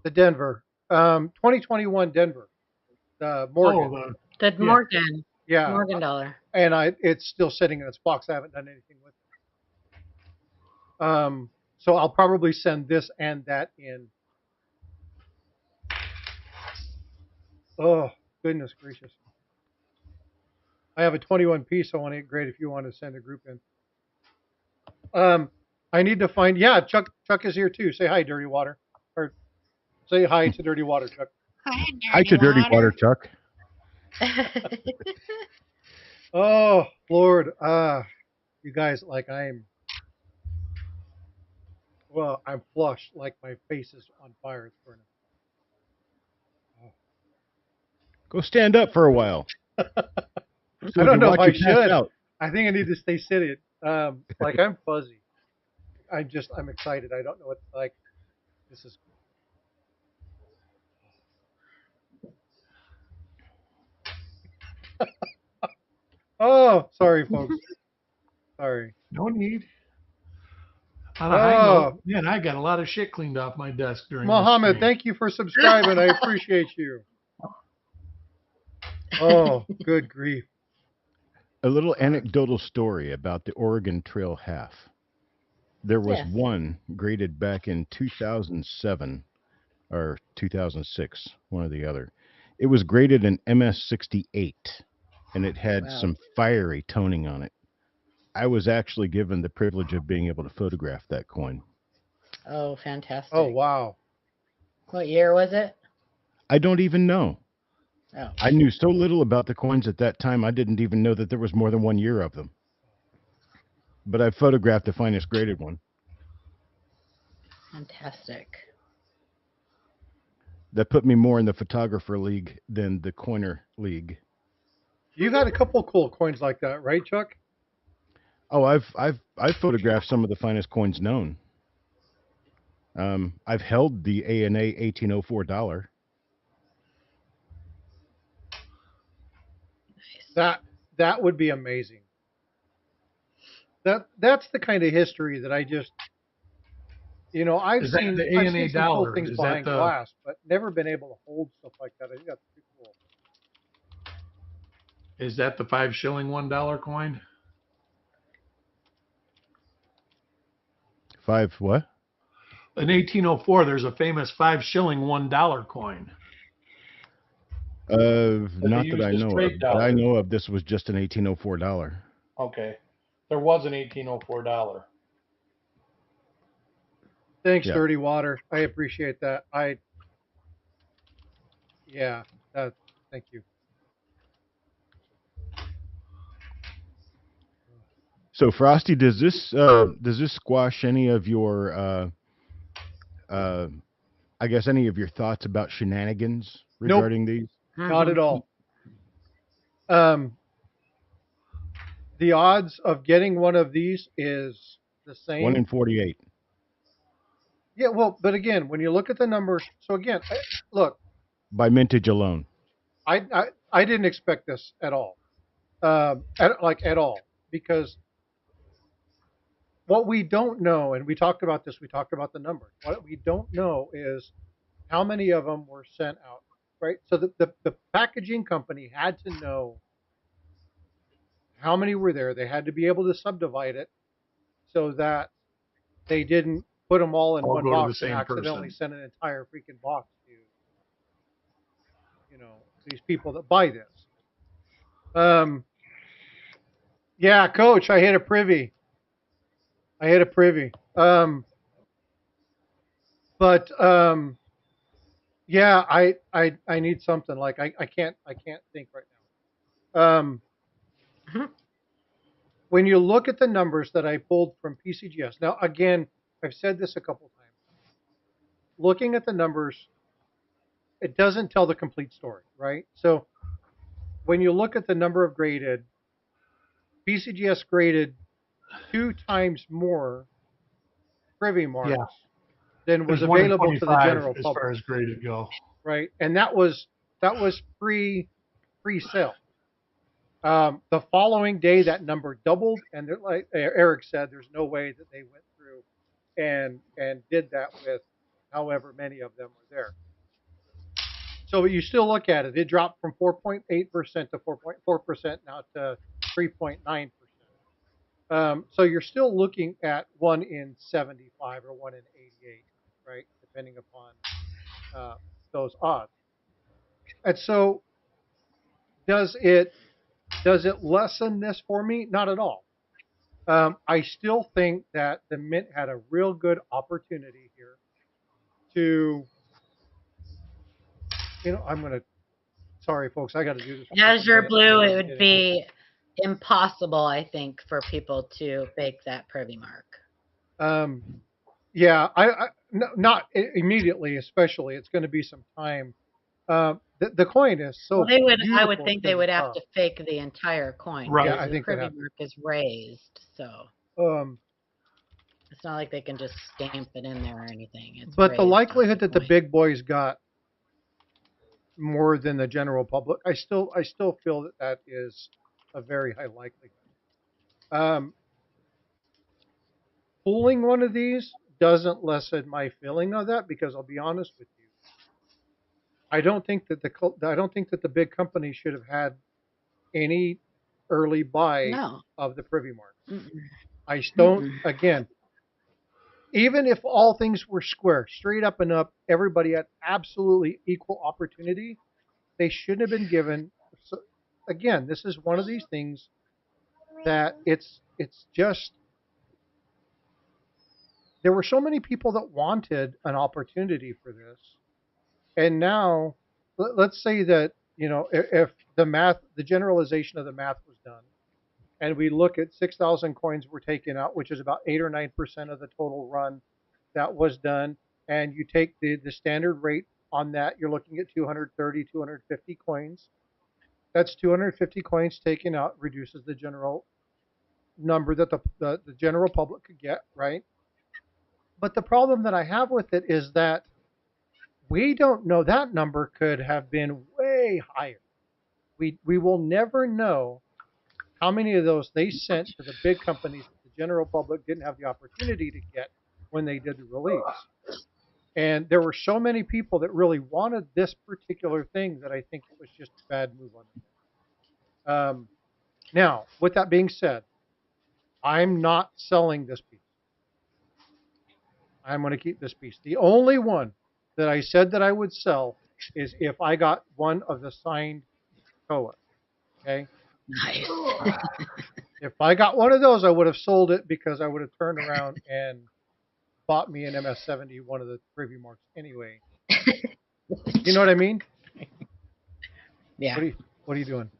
The Denver, 2021 Denver, Morgan. The Morgan. Yeah. Morgan dollar. And it's still sitting in its box. I haven't done anything with it. So I'll probably send this and that in. Oh, goodness gracious. I have a 21 piece. I want to get great if you want to send a group in. I need to find. Yeah, Chuck is here too. Say hi, Dirty Water, or say hi to Dirty Water, Chuck. Hi to Dirty Water, Chuck. Oh Lord, you guys, like I'm flushed, like my face is on fire. It's burning. Oh. Go stand up for a while. I don't know if I should. I think I need to stay seated. Like I'm fuzzy. I'm excited. I don't know what like. This is. Oh, sorry, folks. Sorry. No need. On a high note, man, I got a lot of shit cleaned off my desk during. Mohammed, thank you for subscribing. I appreciate you. Oh, good grief. A little anecdotal story about the Oregon Trail half. There was one graded back in 2007 or 2006, one or the other. It was graded in MS68, and it had some fiery toning on it. I was actually given the privilege of being able to photograph that coin. Oh, fantastic. Oh, wow. What year was it? I don't even know. Oh. I knew so little about the coins at that time, I didn't even know that there was more than 1 year of them. But I photographed the finest graded one. Fantastic. That put me more in the photographer league than the coiner league. You got a couple cool coins like that, right, Chuck? Oh, I've photographed some of the finest coins known. I've held the ANA $1804. That would be amazing. That's the kind of history that I just, I've seen the ANA some dollar? cool things Is behind that the glass, but never been able to hold stuff like that. I think that's pretty cool. Is that the 5 shilling $1 coin? 5 what? In 1804, there's a famous 5 shilling $1 coin. Not that I know of. But I know of this was just an $1804. Okay. There was an $1804. Thanks, Dirty Water. I appreciate that. Thank you. So Frosty, does this squash any of your I guess any of your thoughts about shenanigans regarding these? Not at all. The odds of getting one of these is the same. 1 in 48. Yeah, well, but again, when you look at the numbers, so again, look, by mintage alone. I didn't expect this at all, at all, because what we don't know, and we talked about this, we talked about the numbers. What we don't know is how many of them were sent out, right? So the packaging company had to know how many were there. They had to be able to subdivide it so that they didn't put them all in All one go to the box and same accidentally person. send an entire freaking box to, these people that buy this. Um, yeah, coach, I hit a privy. I hit a privy. But yeah, I need something like I can't think right now. Mhm. When you look at the numbers that I pulled from PCGS, now again, I've said this a couple times. Looking at the numbers, it doesn't tell the complete story, right? So when you look at the number of graded, PCGS graded 2 times more privy Yeah, marks than was there's 1 in available to the 25 general as far public, as graded go. right? And that was pre-sale. The following day, that number doubled, and like Eric said, there's no way that they went through and did that with however many of them were there. So you still look at it; it dropped from 4.8% to 4.4% now to 3.9%. So you're still looking at 1 in 75 or 1 in 88, right? Depending upon those odds. And so does it lessen this for me? Not at all. I still think that the Mint had a real good opportunity here to, I'm going to, sorry, folks, I got to do this for just a Azure minute and then Blue, I it can would get into it. be impossible, I think, for people to fake that privy mark. Um, yeah, not immediately, especially. It's going to be some time. The coin is Well, so I would beautiful think they to the would have touch. to fake the entire coin Yeah, Right. because I the think they'd privy have mark is raised, so to. it's not like they can just stamp it in there or anything. It's But the raised off the likelihood that the coin. big boys got more than the general public, I still feel that is a very high likelihood. Um, Pulling one of these doesn't lessen my feeling of that because I'll be honest with you, I don't think that the big company should have had any early buy No. of the privy marks. Mm-mm. I don't. Mm-mm. Again, even if all things were square, straight up and up, everybody had absolutely equal opportunity. They shouldn't have been given. So, again, this is one of these things that it's just there were so many people that wanted an opportunity for this, and now let's say that if the generalization of the math was done, and we look at 6,000 coins were taken out, which is about 8 or 9% of the total run that was done, and you take the standard rate on that, you're looking at 230, 250 coins. That's 250 coins taken out, reduces the general number that the general public could get, right? But the problem that I have with it is that we don't know, that number could have been way higher. We will never know how many of those they sent to the big companies that the general public didn't have the opportunity to get when they did the release. And there were so many people that really wanted this particular thing that I think it was just a bad move on the Mint. Now, with that being said, I'm not selling this piece. I'm going to keep this piece. The only one that I said that I would sell is if I got one of the signed Koa. Okay. Nice. If I got one of those, I would have sold it because I would have turned around and bought me an MS-70, one of the preview marks anyway. You know what I mean? Yeah. What are you doing?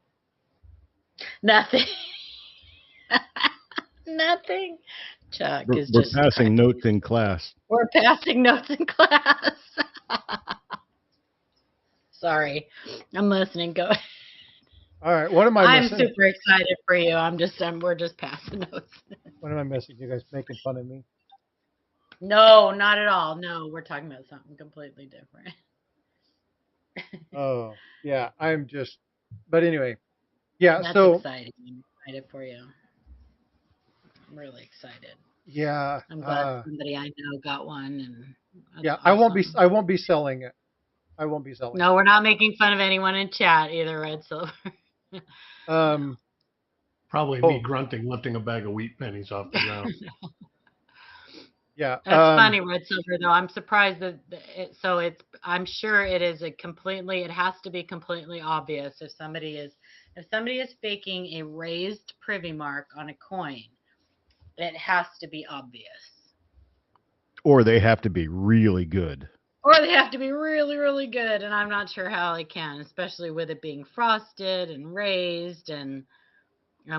Nothing. Nothing. Chuck is We're just passing cracking. notes in class. We're passing notes in class. Sorry. I'm listening. Go ahead. All right. What am I I'm missing? super excited for you. We're just passing notes. What am I missing? You guys making fun of me? No, not at all. No, we're talking about something completely different. Oh, yeah. But anyway, yeah. That's So, exciting. I'm excited for you. I'm really excited. yeah, I'm glad somebody I know got one, and that's yeah. awesome. I won't be selling it. I won't be selling No, we're not making fun of anyone in chat either, Red Silver. it. No. Probably me Oh, grunting, lifting a bag of wheat pennies off the ground. yeah. That's funny, Red Silver, though. I'm surprised that I'm sure it is it has to be completely obvious if somebody is faking a raised privy mark on a coin, it has to be obvious. Or they have to be really good. Or they have to be really, really good, and I'm not sure how they can, especially with it being frosted and raised and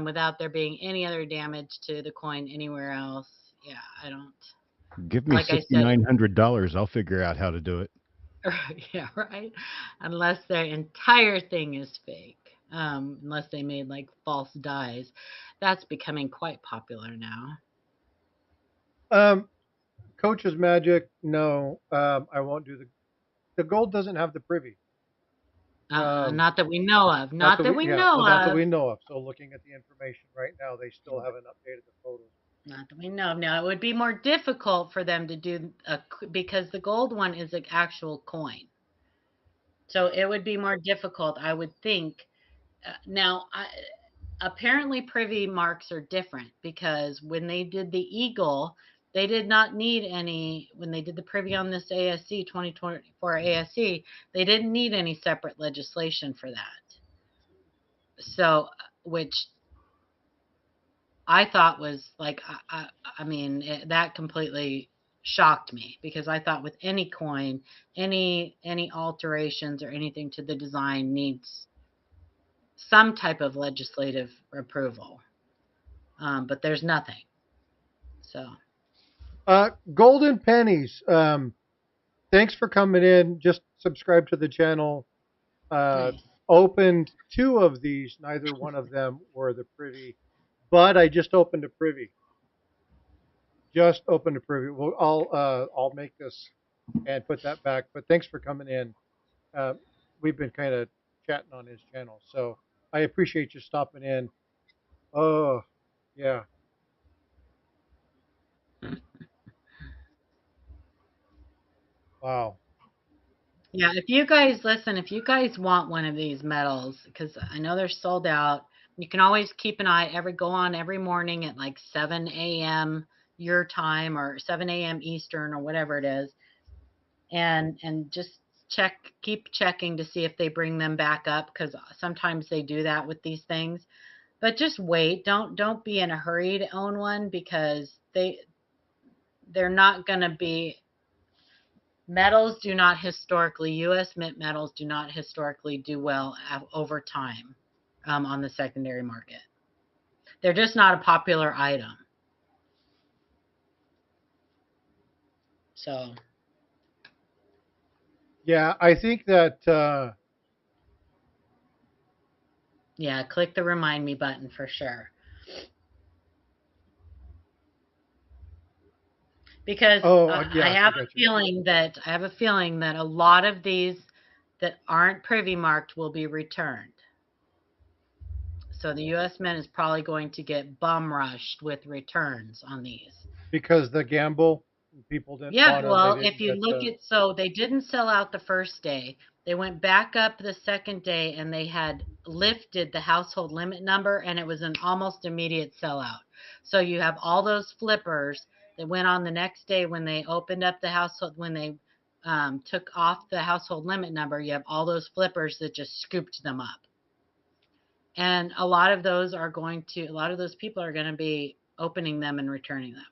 without there being any other damage to the coin anywhere else. Yeah, I don't. Give me Like I said, $6,900. I'll figure out how to do it. yeah, right. Unless their entire thing is fake, unless they made like false dies, that's becoming quite popular now. um, Coach's Magic. No, I won't do the gold. Doesn't have the privy. Um, Not that we know of. not Not that that we, we yeah, know well, not that of. we know of. So looking at the information right now, they still haven't updated the photos. Not that we know of. Now it would be more difficult for them to do because the gold one is an actual coin, so it would be more difficult, I would think. Apparently privy marks are different because when they did the eagle, they did not need any when they did the privy on this ASC 2024 ASC, they didn't need any separate legislation for that. So, which I thought was like I mean that completely shocked me because I thought with any coin, any alterations or anything to the design needs some type of legislative approval. But there's nothing. So Golden pennies. Thanks for coming in. Just subscribe to the channel. Uh, nice. Opened two of these. Neither one of them were the privy, but I just opened a privy. Just opened a privy. Well, I'll make this and put that back. But thanks for coming in. Uh, we've been kind of chatting on his channel, so I appreciate you stopping in. Oh, yeah. Wow. Yeah, if you guys want one of these medals, because I know they're sold out, you can always keep an eye, go on every morning at like 7 a.m. your time or 7 a.m. Eastern or whatever it is, and just keep checking to see if they bring them back up because sometimes they do that with these things. But just wait. Don't be in a hurry to own one because they're not going to be metals do not historically, U.S. mint metals do not historically do well over time on the secondary market. They're just not a popular item. So, Yeah, I think that yeah, click the remind me button for sure. Because yeah, I got you. I have a feeling that a lot of these that aren't privy marked will be returned. So the U.S. Mint is probably going to get bum rushed with returns on these. Because the gamble, people didn't Yeah, want them. They well, didn't if you get look at so they didn't sell out the first day. They went back up the second day and they had lifted the household limit number and it was an almost immediate sellout. So you have all those flippers that went on the next day when they opened up the household when they took off the household limit number. You have all those flippers that just scooped them up. And a lot of those people are going to be opening them and returning them.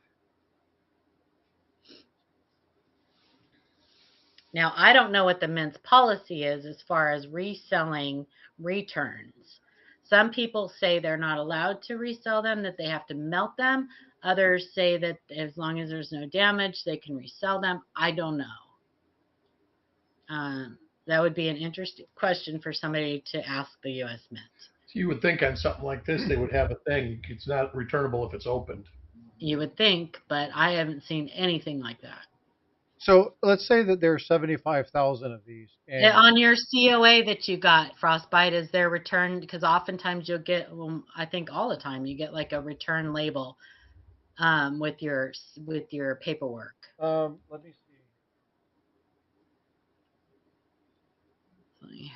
Now, I don't know what the Mint's policy is as far as reselling returns. Some people say they're not allowed to resell them, that they have to melt them. Others say that as long as there's no damage, they can resell them. I don't know. That would be an interesting question for somebody to ask the U.S. Mint. So you would think on something like this, they would have a thing. It's not returnable if it's opened. You would think, but I haven't seen anything like that. So let's say that there are 75,000 of these, and On your COA that you got, Frostbite, is there return? Because oftentimes you'll get, well, I think all the time, you get like a return label with your paperwork. let me see.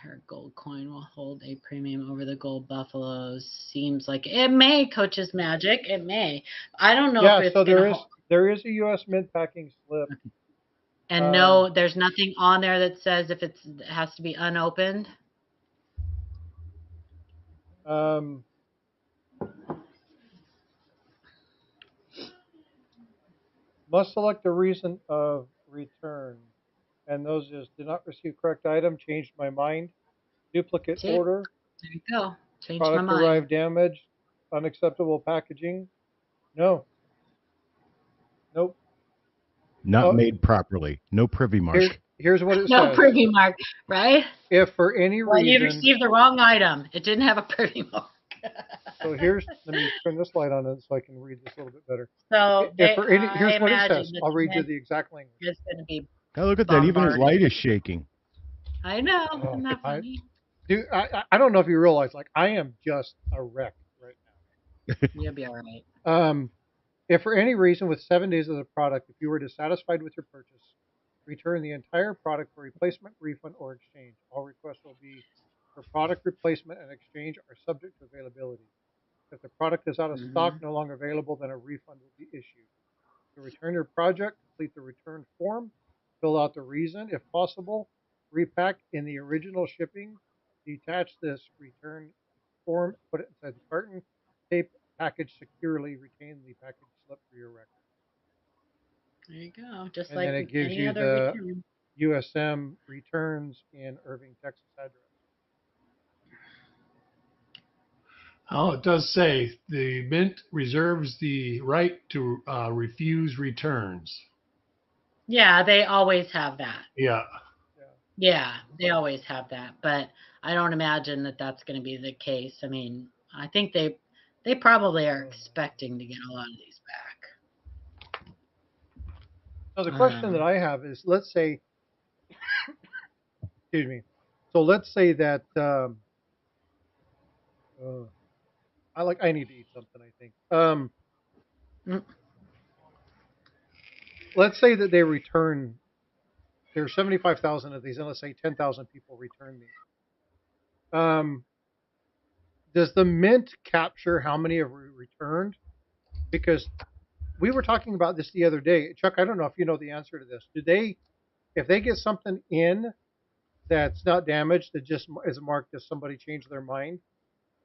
Her gold coin will hold a premium over the gold buffaloes. Seems like it may, Coach's Magic. It may. I don't know if Yeah, it's so gonna there is hold. there is a U.S. mint packing slip. And Um, no, there's nothing on there that says if it has to be unopened. um, must select a reason of return, and those is did not receive correct item, changed my mind, duplicate See, order, there you go. Changed my product mind. arrived damaged, unacceptable packaging. No, nope. Not Oh, made properly. No privy mark. here's what it No says. privy mark, right? If for any Well, you reason, received the wrong item. It didn't have a privy mark. so let me turn this light on so I can read this a little bit better. So If they, for any, I here's what it imagine says. that I'll the read you mint the exact language. is going to be God, look at that. Even his bombarded. light is shaking. I know, Oh, isn't that funny? dude, I don't know if you realize, like, I am just a wreck right You'll be all right. now. If for any reason with 7 days of the product, if you were dissatisfied with your purchase, return the entire product for replacement, refund, or exchange. All requests will be for product replacement and exchange are subject to availability. If the product is out of stock, Hmm. no longer available, then a refund will be issued. To return your project, complete the return form, fill out the reason if possible, repack in the original shipping, detach this return form, put it inside the carton, tape package securely, retain the package slip for your record. There you go. Just And then like it gives any you other the return. USM returns in Irving, Texas address. Oh, it does say the mint reserves the right to refuse returns. Yeah, they always have that. Yeah. Yeah. Yeah, they always have that. But I don't imagine that that's going to be the case. I mean, I think they probably are expecting to get a lot of these So the back. question that I have is, let's say, excuse me. So let's say that uh, I need to eat something. I think. Mm, Let's say that they return. There are 75,000 of these, and let's say 10,000 people return these. Um, does the mint capture how many have returned? Because we were talking about this the other day, Chuck. I don't know if you know the answer to this. Do they, if they get something in that's not damaged, that just is marked as somebody changed their mind,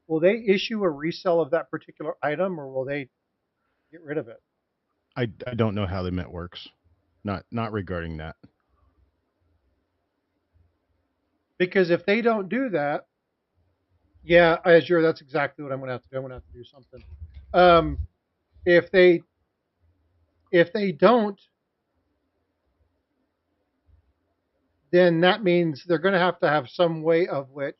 will they issue a resale of that particular item, or will they get rid of it? I don't know how the mint works. Not regarding that. Because if they don't do that, yeah, Azure, that's exactly what I'm going to have to do. I'm going to have to do something. Um, if they don't, then that means they're going to have some way of which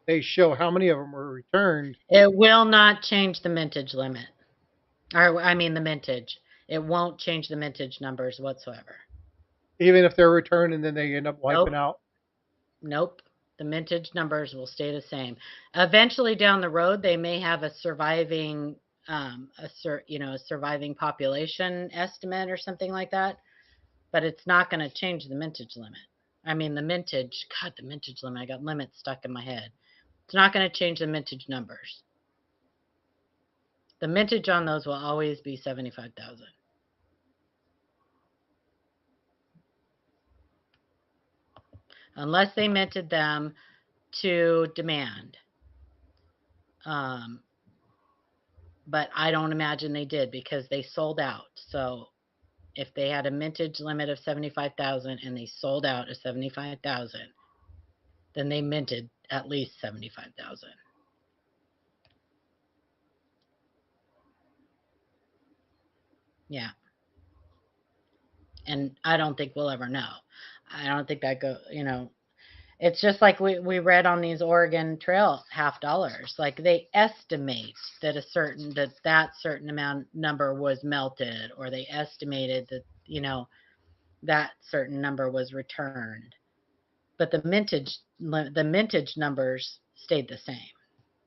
they show how many of them were returned. it will not change the mintage limit. Or I mean the mintage. It won't change the mintage numbers whatsoever. Even if they're returned and then they end up wiping Nope. out. Nope. The mintage numbers will stay the same. Eventually down the road they may have a surviving a surviving population estimate or something like that, but it's not going to change the mintage limit. I mean the mintage, god, the mintage limit. I got limits stuck in my head. It's not going to change the mintage numbers. The mintage on those will always be 75,000. Unless they minted them to demand. Um, but I don't imagine they did because they sold out. So if they had a mintage limit of 75,000 and they sold out at 75,000, then they minted at least 75,000. Yeah. And I don't think we'll ever know. I don't think that It's just like we read on these Oregon Trail $50. Like they estimate that that certain amount number was melted, or they estimated that that certain number was returned. But the mintage numbers stayed the same.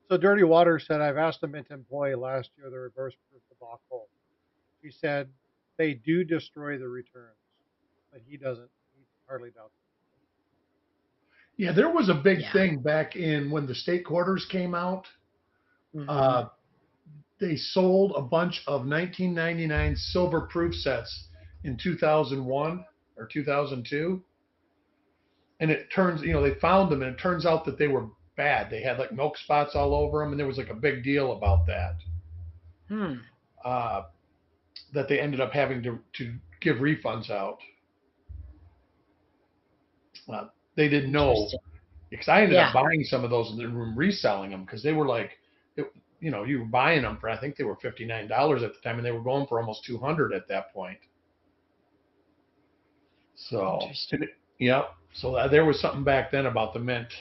So Dirty Water said, I've asked a mint employee last year the reverse proof debacle. He said they do destroy the returns, but he doesn't. He hardly doubts Yeah, there was a big Yeah. thing back in when the state quarters came out. Hmm. Uh, they sold a bunch of 1999 silver proof sets in 2001 or 2002. And it turns, they found them and it turns out that they were bad. They had like milk spots all over them. And there was like a big deal about that, Hmm. uh, that they ended up having to give refunds out. They didn't know, Interesting. because I ended up Yeah. buying some of those and reselling them because they were like, it, you were buying them for, I think they were $59 at the time, and they were going for almost 200 at that point. So, Interesting. yep. So there was something back then about the mint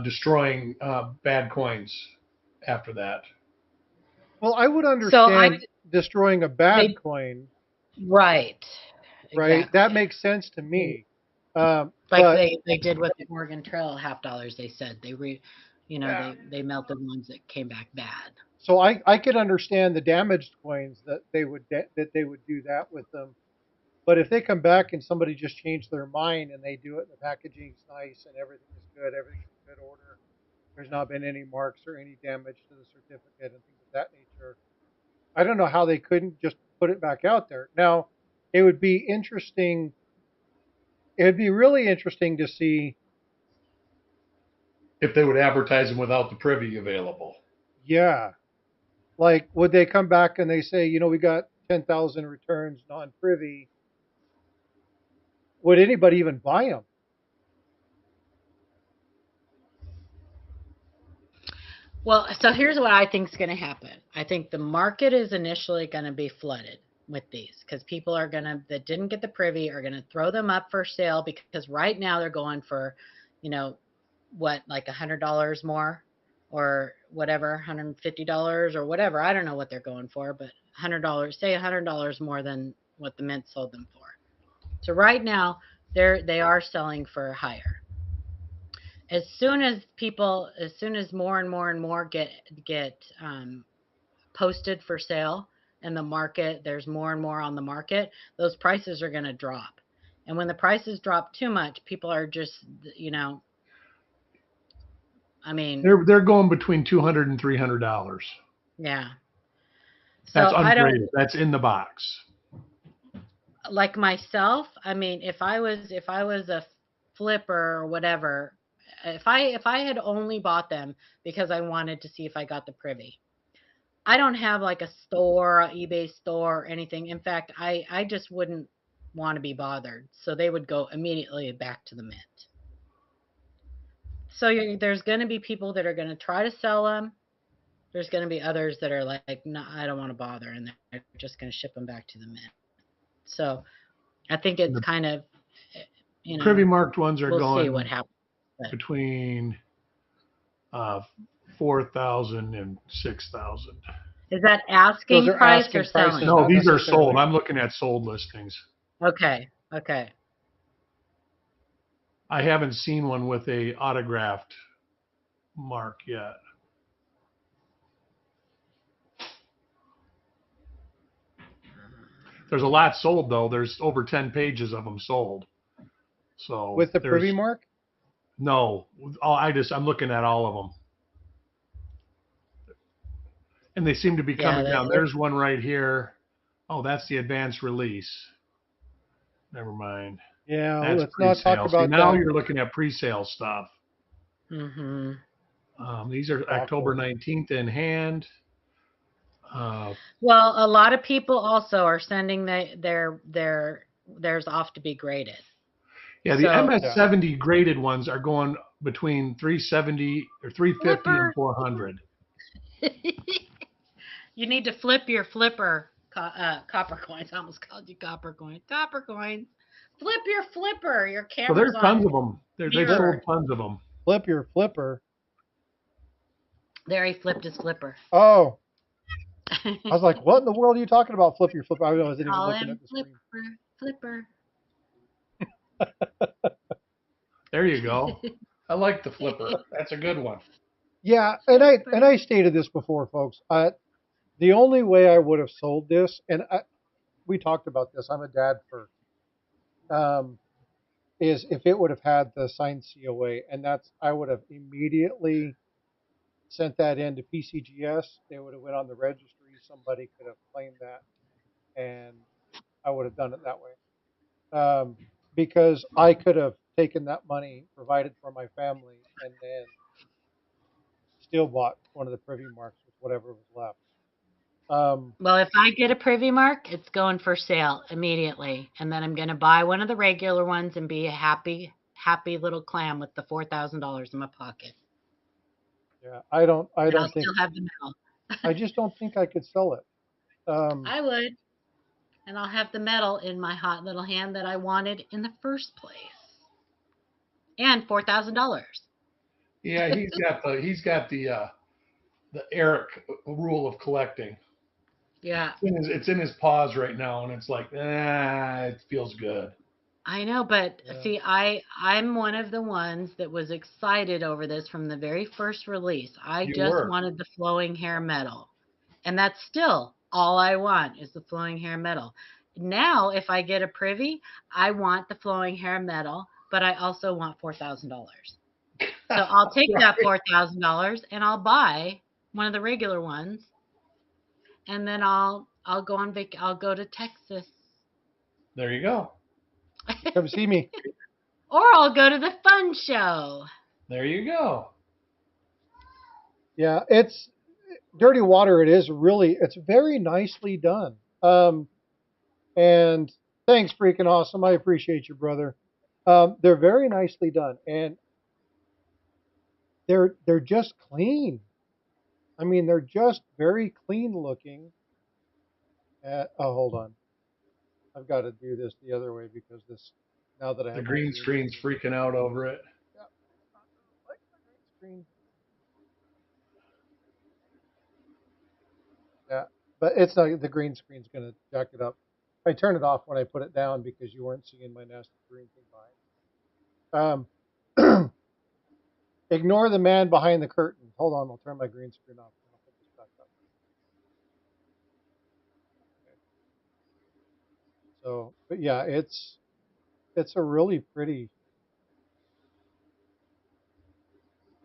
destroying bad coins after that. Well, I would So understand destroying a bad they coin, right, right? That exactly. makes sense to me. Like But they did with the Oregon Trail $50. They said yeah, they melted ones that came back bad. so I could understand the damaged coins that they would do that with them. But if they come back and somebody just changed their mind and they do it and the packaging's nice and everything is good, everything's in good order, there's not been any marks or any damage to the certificate and things of that nature. I don't know how they couldn't just put it back out there. Now, it would be interesting. It would be really interesting to see. If they would advertise them without the privy available. Yeah, like would they come back and they say, we got 10,000 returns non-privy? Would anybody even buy them? Well, so here's what I think is going to happen. I think the market is initially going to be flooded with these because people are going to that didn't get the privy are going to throw them up for sale because right now they're going for, you know, what like $100 more or whatever, $150 or whatever. I don't know what they're going for, but $100, say $100 more than what the mint sold them for. So right now they are selling for higher. As soon as more and more and more get posted for sale in the market, there's more and more on the market, those prices are going to drop. And when the prices drop too much, people are just, you know, I mean, They're going between $200 and $300. yeah. That's So I don't ungraded. That's in the box. like myself. I mean, if I was a flipper or whatever, if I had only bought them because I wanted to see if I got the privy, I don't have like a store, a eBay store or anything. In fact, I just wouldn't want to be bothered. So they would go immediately back to the mint. So there's going to be people that are going to try to sell them. There's going to be others that are like, no, I don't want to bother, and they're just going to ship them back to the mint. So I think it's The kind of, you privy know, marked ones are we'll see what going happens. But between uh, 4,000 and 6,000. is that Those asking are price or asking prices, selling? No, not these are sold. necessarily. I'm looking at sold listings. Okay, okay. I haven't seen one with a autographed mark yet. There's a lot sold though. There's over 10 pages of them sold. So With the privy there's mark? no. I'm looking at all of them, and they seem to be Yeah, coming down. There's one right here. Oh, that's the advanced release. Never mind. Yeah, That's let's not talk pre-sale. See, about now that you're looking at pre-sale stuff. mm-hmm. These are October debacle. 19th in hand. Well, a lot of people also are sending theirs off to be graded. Yeah, the So Yeah. MS70 graded ones are going between 370 or 350 and flipper, 400. you need to flip your flipper copper coins. I almost called you copper coins. Copper coins. Flip your flipper. Your So camera's there's tons on of them. They've sold mirror. tons of them. Flip your flipper. There, he flipped his flipper. Oh, I was like, what in the world are you talking about? Flip your flipper. I wasn't even Call looking at him the screen. Flipper. There you go. I like the flipper. That's a good one. Yeah, and I stated this before, folks. The only way I would have sold this, and we talked about this. I'm a dad first. Is if it would have had the signed COA, and I would have immediately sent that in to PCGS. They would have went on the registry. Somebody could have claimed that, and I would have done it that way. Because I could have taken that money, provided for my family, and then still bought one of the privy marks with whatever was left. Well, if I get a privy mark, it's going for sale immediately. And then I'm going to buy one of the regular ones and be a happy little clam with the $4,000 in my pocket. Yeah, I don't And I'll think, still have the medal. I just don't think I could sell it. I would. And I'll have the medal in my hot little hand that I wanted in the first place. And $4,000. Yeah, he's got the Eric rule of collecting. Yeah. It's in his paws right now, and it's like, it feels good. I know, but Yeah. see, I'm one of the ones that was excited over this from the very first release. I You just were. wanted the flowing hair medal. And that's still all I want is the flowing hair medal. Now, if I get a privy, I want the flowing hair medal, but I also want $4,000. So I'll take that $4,000 and I'll buy one of the regular ones, and then I'll go on I'll go to Texas. There you go. Come see me. Or I'll go to the fun show. There you go. Yeah, it's Dirty Water. It's very nicely done. And thanks, freaking awesome. I appreciate you, brother. They're very nicely done, and they're just clean. I mean, they're just very clean looking. Hold on. I've got to do this the other way because now that I have The my green screen's freaking out over it. Yeah, like the green screen. Yeah, but it's not the green screen's going to jack it up. I turn it off when I put it down because you weren't seeing my nasty green thing behind. Ignore the man behind the curtain. Hold on, I'll turn my green screen off and I'll put this back up. Okay. So, but yeah, it's a really pretty,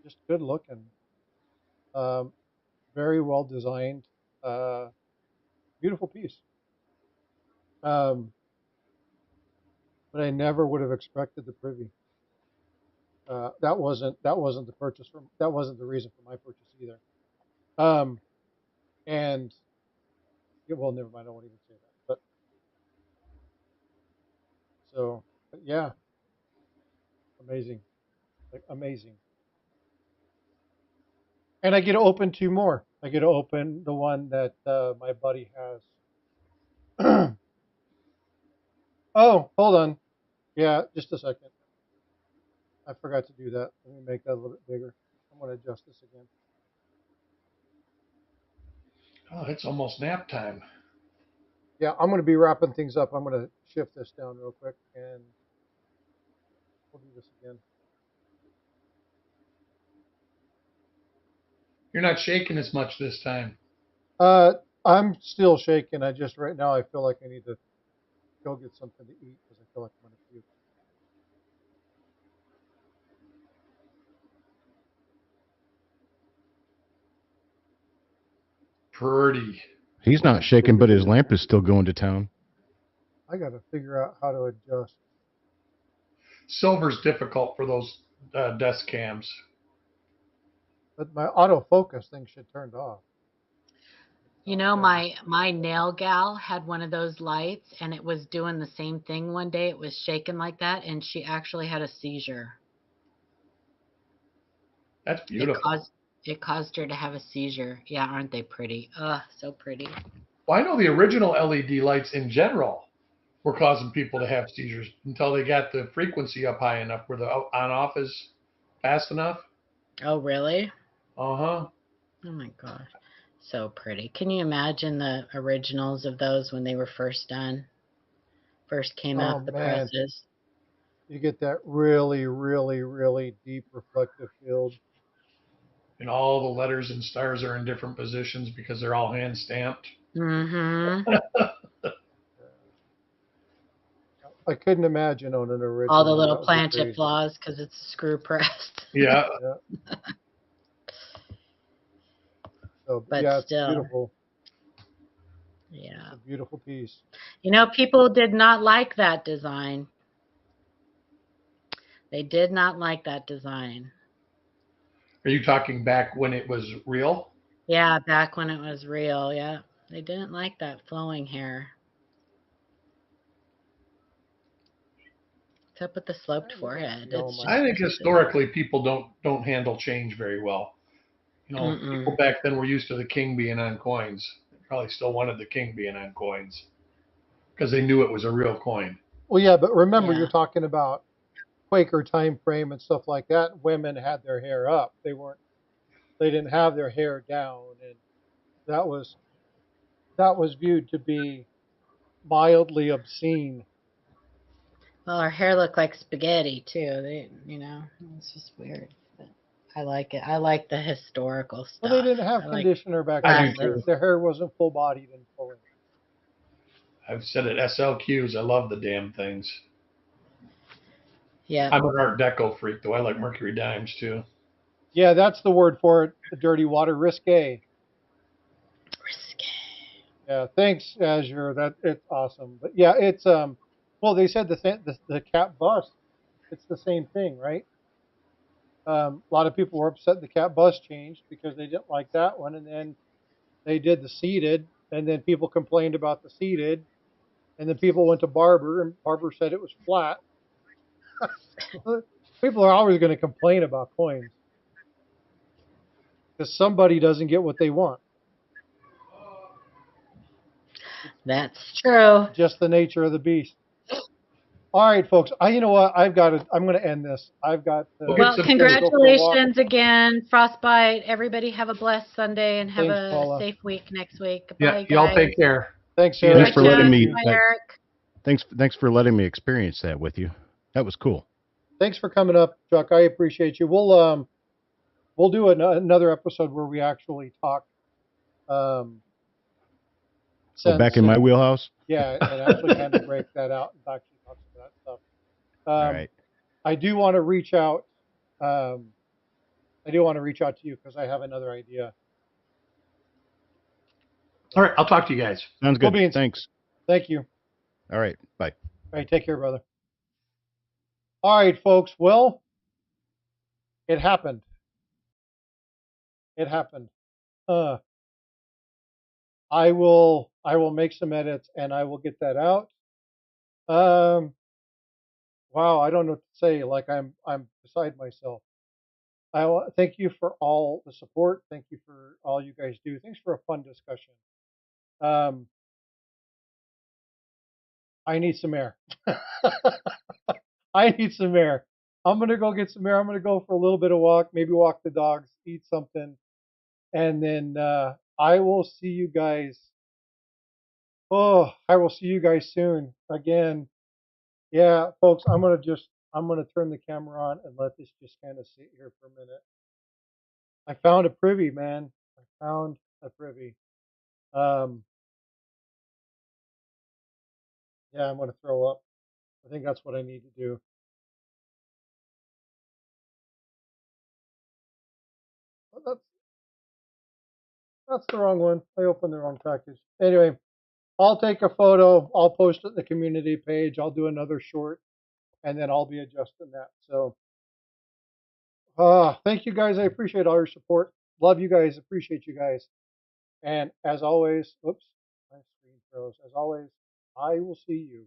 just good looking, very well designed, beautiful piece. But I never would have expected the privy. That wasn't that wasn't the reason for my purchase either. And well, never mind. I won't even say that. But yeah, amazing, like amazing. And I get to open two more. I get to open the one that my buddy has. Oh, hold on. Yeah, just a second. I forgot to do that. Let me make that a little bit bigger. I'm going to adjust this again. Oh, it's almost nap time. Yeah, I'm going to be wrapping things up. I'm going to shift this down real quick, and we'll do this again. You're not shaking as much this time. I'm still shaking. I just right now I feel like I need to go get something to eat because I feel like I'm going to puke. Pretty. He's not shaking, but his lamp is still going to town. I got to figure out how to adjust. Silver's difficult for those desk cams. But my autofocus thing should turned off. You know, my nail gal had one of those lights, and it was doing the same thing one day. It was shaking like that, and she actually had a seizure. That's beautiful. It caused her to have a seizure. Yeah, aren't they pretty? Ugh, so pretty. Well, I know the original LED lights in general were causing people to have seizures until they got the frequency up high enough where the on off is fast enough. Oh, really? Uh-huh. Oh my gosh. So pretty. Can you imagine the originals of those when they were first done? First came Oh out the man, presses. you get that really, really, really deep reflective field. And all the letters and stars are in different positions because they're all hand stamped. Mm-hmm. I couldn't imagine on an All the original. little That would be planchette crazy. flaws because it's screw pressed. Yeah. Yeah. So But yeah, it's still, beautiful. It's yeah. a beautiful piece. You know, people did not like that design. They did not like that design. Are you talking back when it was real? Yeah, back when it was real. Yeah. They didn't like that flowing hair. What's up with the sloped Let me forehead? see all It's my. I just think twisted. historically people don't handle change very well. You know, people Mm-mm. back then were used to the king being on coins. They probably still wanted the king being on coins because they knew it was a real coin. Well, yeah, but remember, you're Yeah. talking about Quaker time frame and stuff like that. Women had their hair up. They weren't. They didn't have their hair down, and that was that was viewed to be mildly obscene. Well, her hair looked like spaghetti too. It's just weird. But I like it. I like the historical Well, they stuff. didn't have I like conditioner back I do then. classic. too. Their hair wasn't full bodied and flowing. I've said it SLQs. I love the damn things. Yep. I'm an Art Deco freak, though. I like Mercury dimes too. Yeah, that's the word for it. The dirty water, risque. Risque. Yeah, thanks, Azure. That it's awesome. But yeah, it's well, they said the cat bust. It's the same thing, right? A lot of people were upset the cat bust changed because they didn't like that one, and then they did the seated, and then people complained about the seated, and then people went to Barber, and Barber said it was flat. People are always going to complain about coins because somebody doesn't get what they want. It's That's true. just the nature of the beast. All right, folks. You know what? I've got to. I'm going to end this. I've got We'll to get Well, some go for a walk. congratulations again, Frostbyte. Everybody have a blessed Sunday and have Thanks, a Paula. safe week next week. Yeah, Bye, y'all guys. take care. Thanks, See you Eric. Thanks Bye, next for week. letting Chuck. me. Bye, Eric. Thanks for letting me experience that with you. That was cool. Thanks for coming up, Chuck. I appreciate you. We'll do another episode where we actually talk um, Oh, back sense in my and wheelhouse. yeah, and actually kind of break that out and actually talk some of that stuff. All Um, right. I do want to reach out. Um, I do want to reach out to you because I have another idea. All right, I'll talk to you guys. Sounds Cool good. beans. Thanks. Thank you. All right. Bye. All right, take care, brother. All right, folks. Well, it happened. It happened. Uh, I will make some edits and I will get that out. Um, wow, I don't know what to say. Like I'm beside myself. Thank you for all the support. Thank you for all you guys do. Thanks for a fun discussion. Um, I need some air. I need some air. I'm gonna go get some air. I'm gonna go for a little bit of walk, maybe walk the dogs, eat something, and then I will see you guys. Oh, I will see you guys soon. Again, yeah, folks. I'm gonna turn the camera on and let this just kind of sit here for a minute. I found a privy, man. I found a privy. Um, yeah, I'm gonna throw up. I think that's what I need to do. Oh, that's the wrong one. I opened the wrong package. Anyway, I'll take a photo. I'll post it in the community page. I'll do another short, and then I'll be adjusting that. So, thank you guys. I appreciate all your support. Love you guys. Appreciate you guys. And as always, oops, my screen froze. As always, I will see you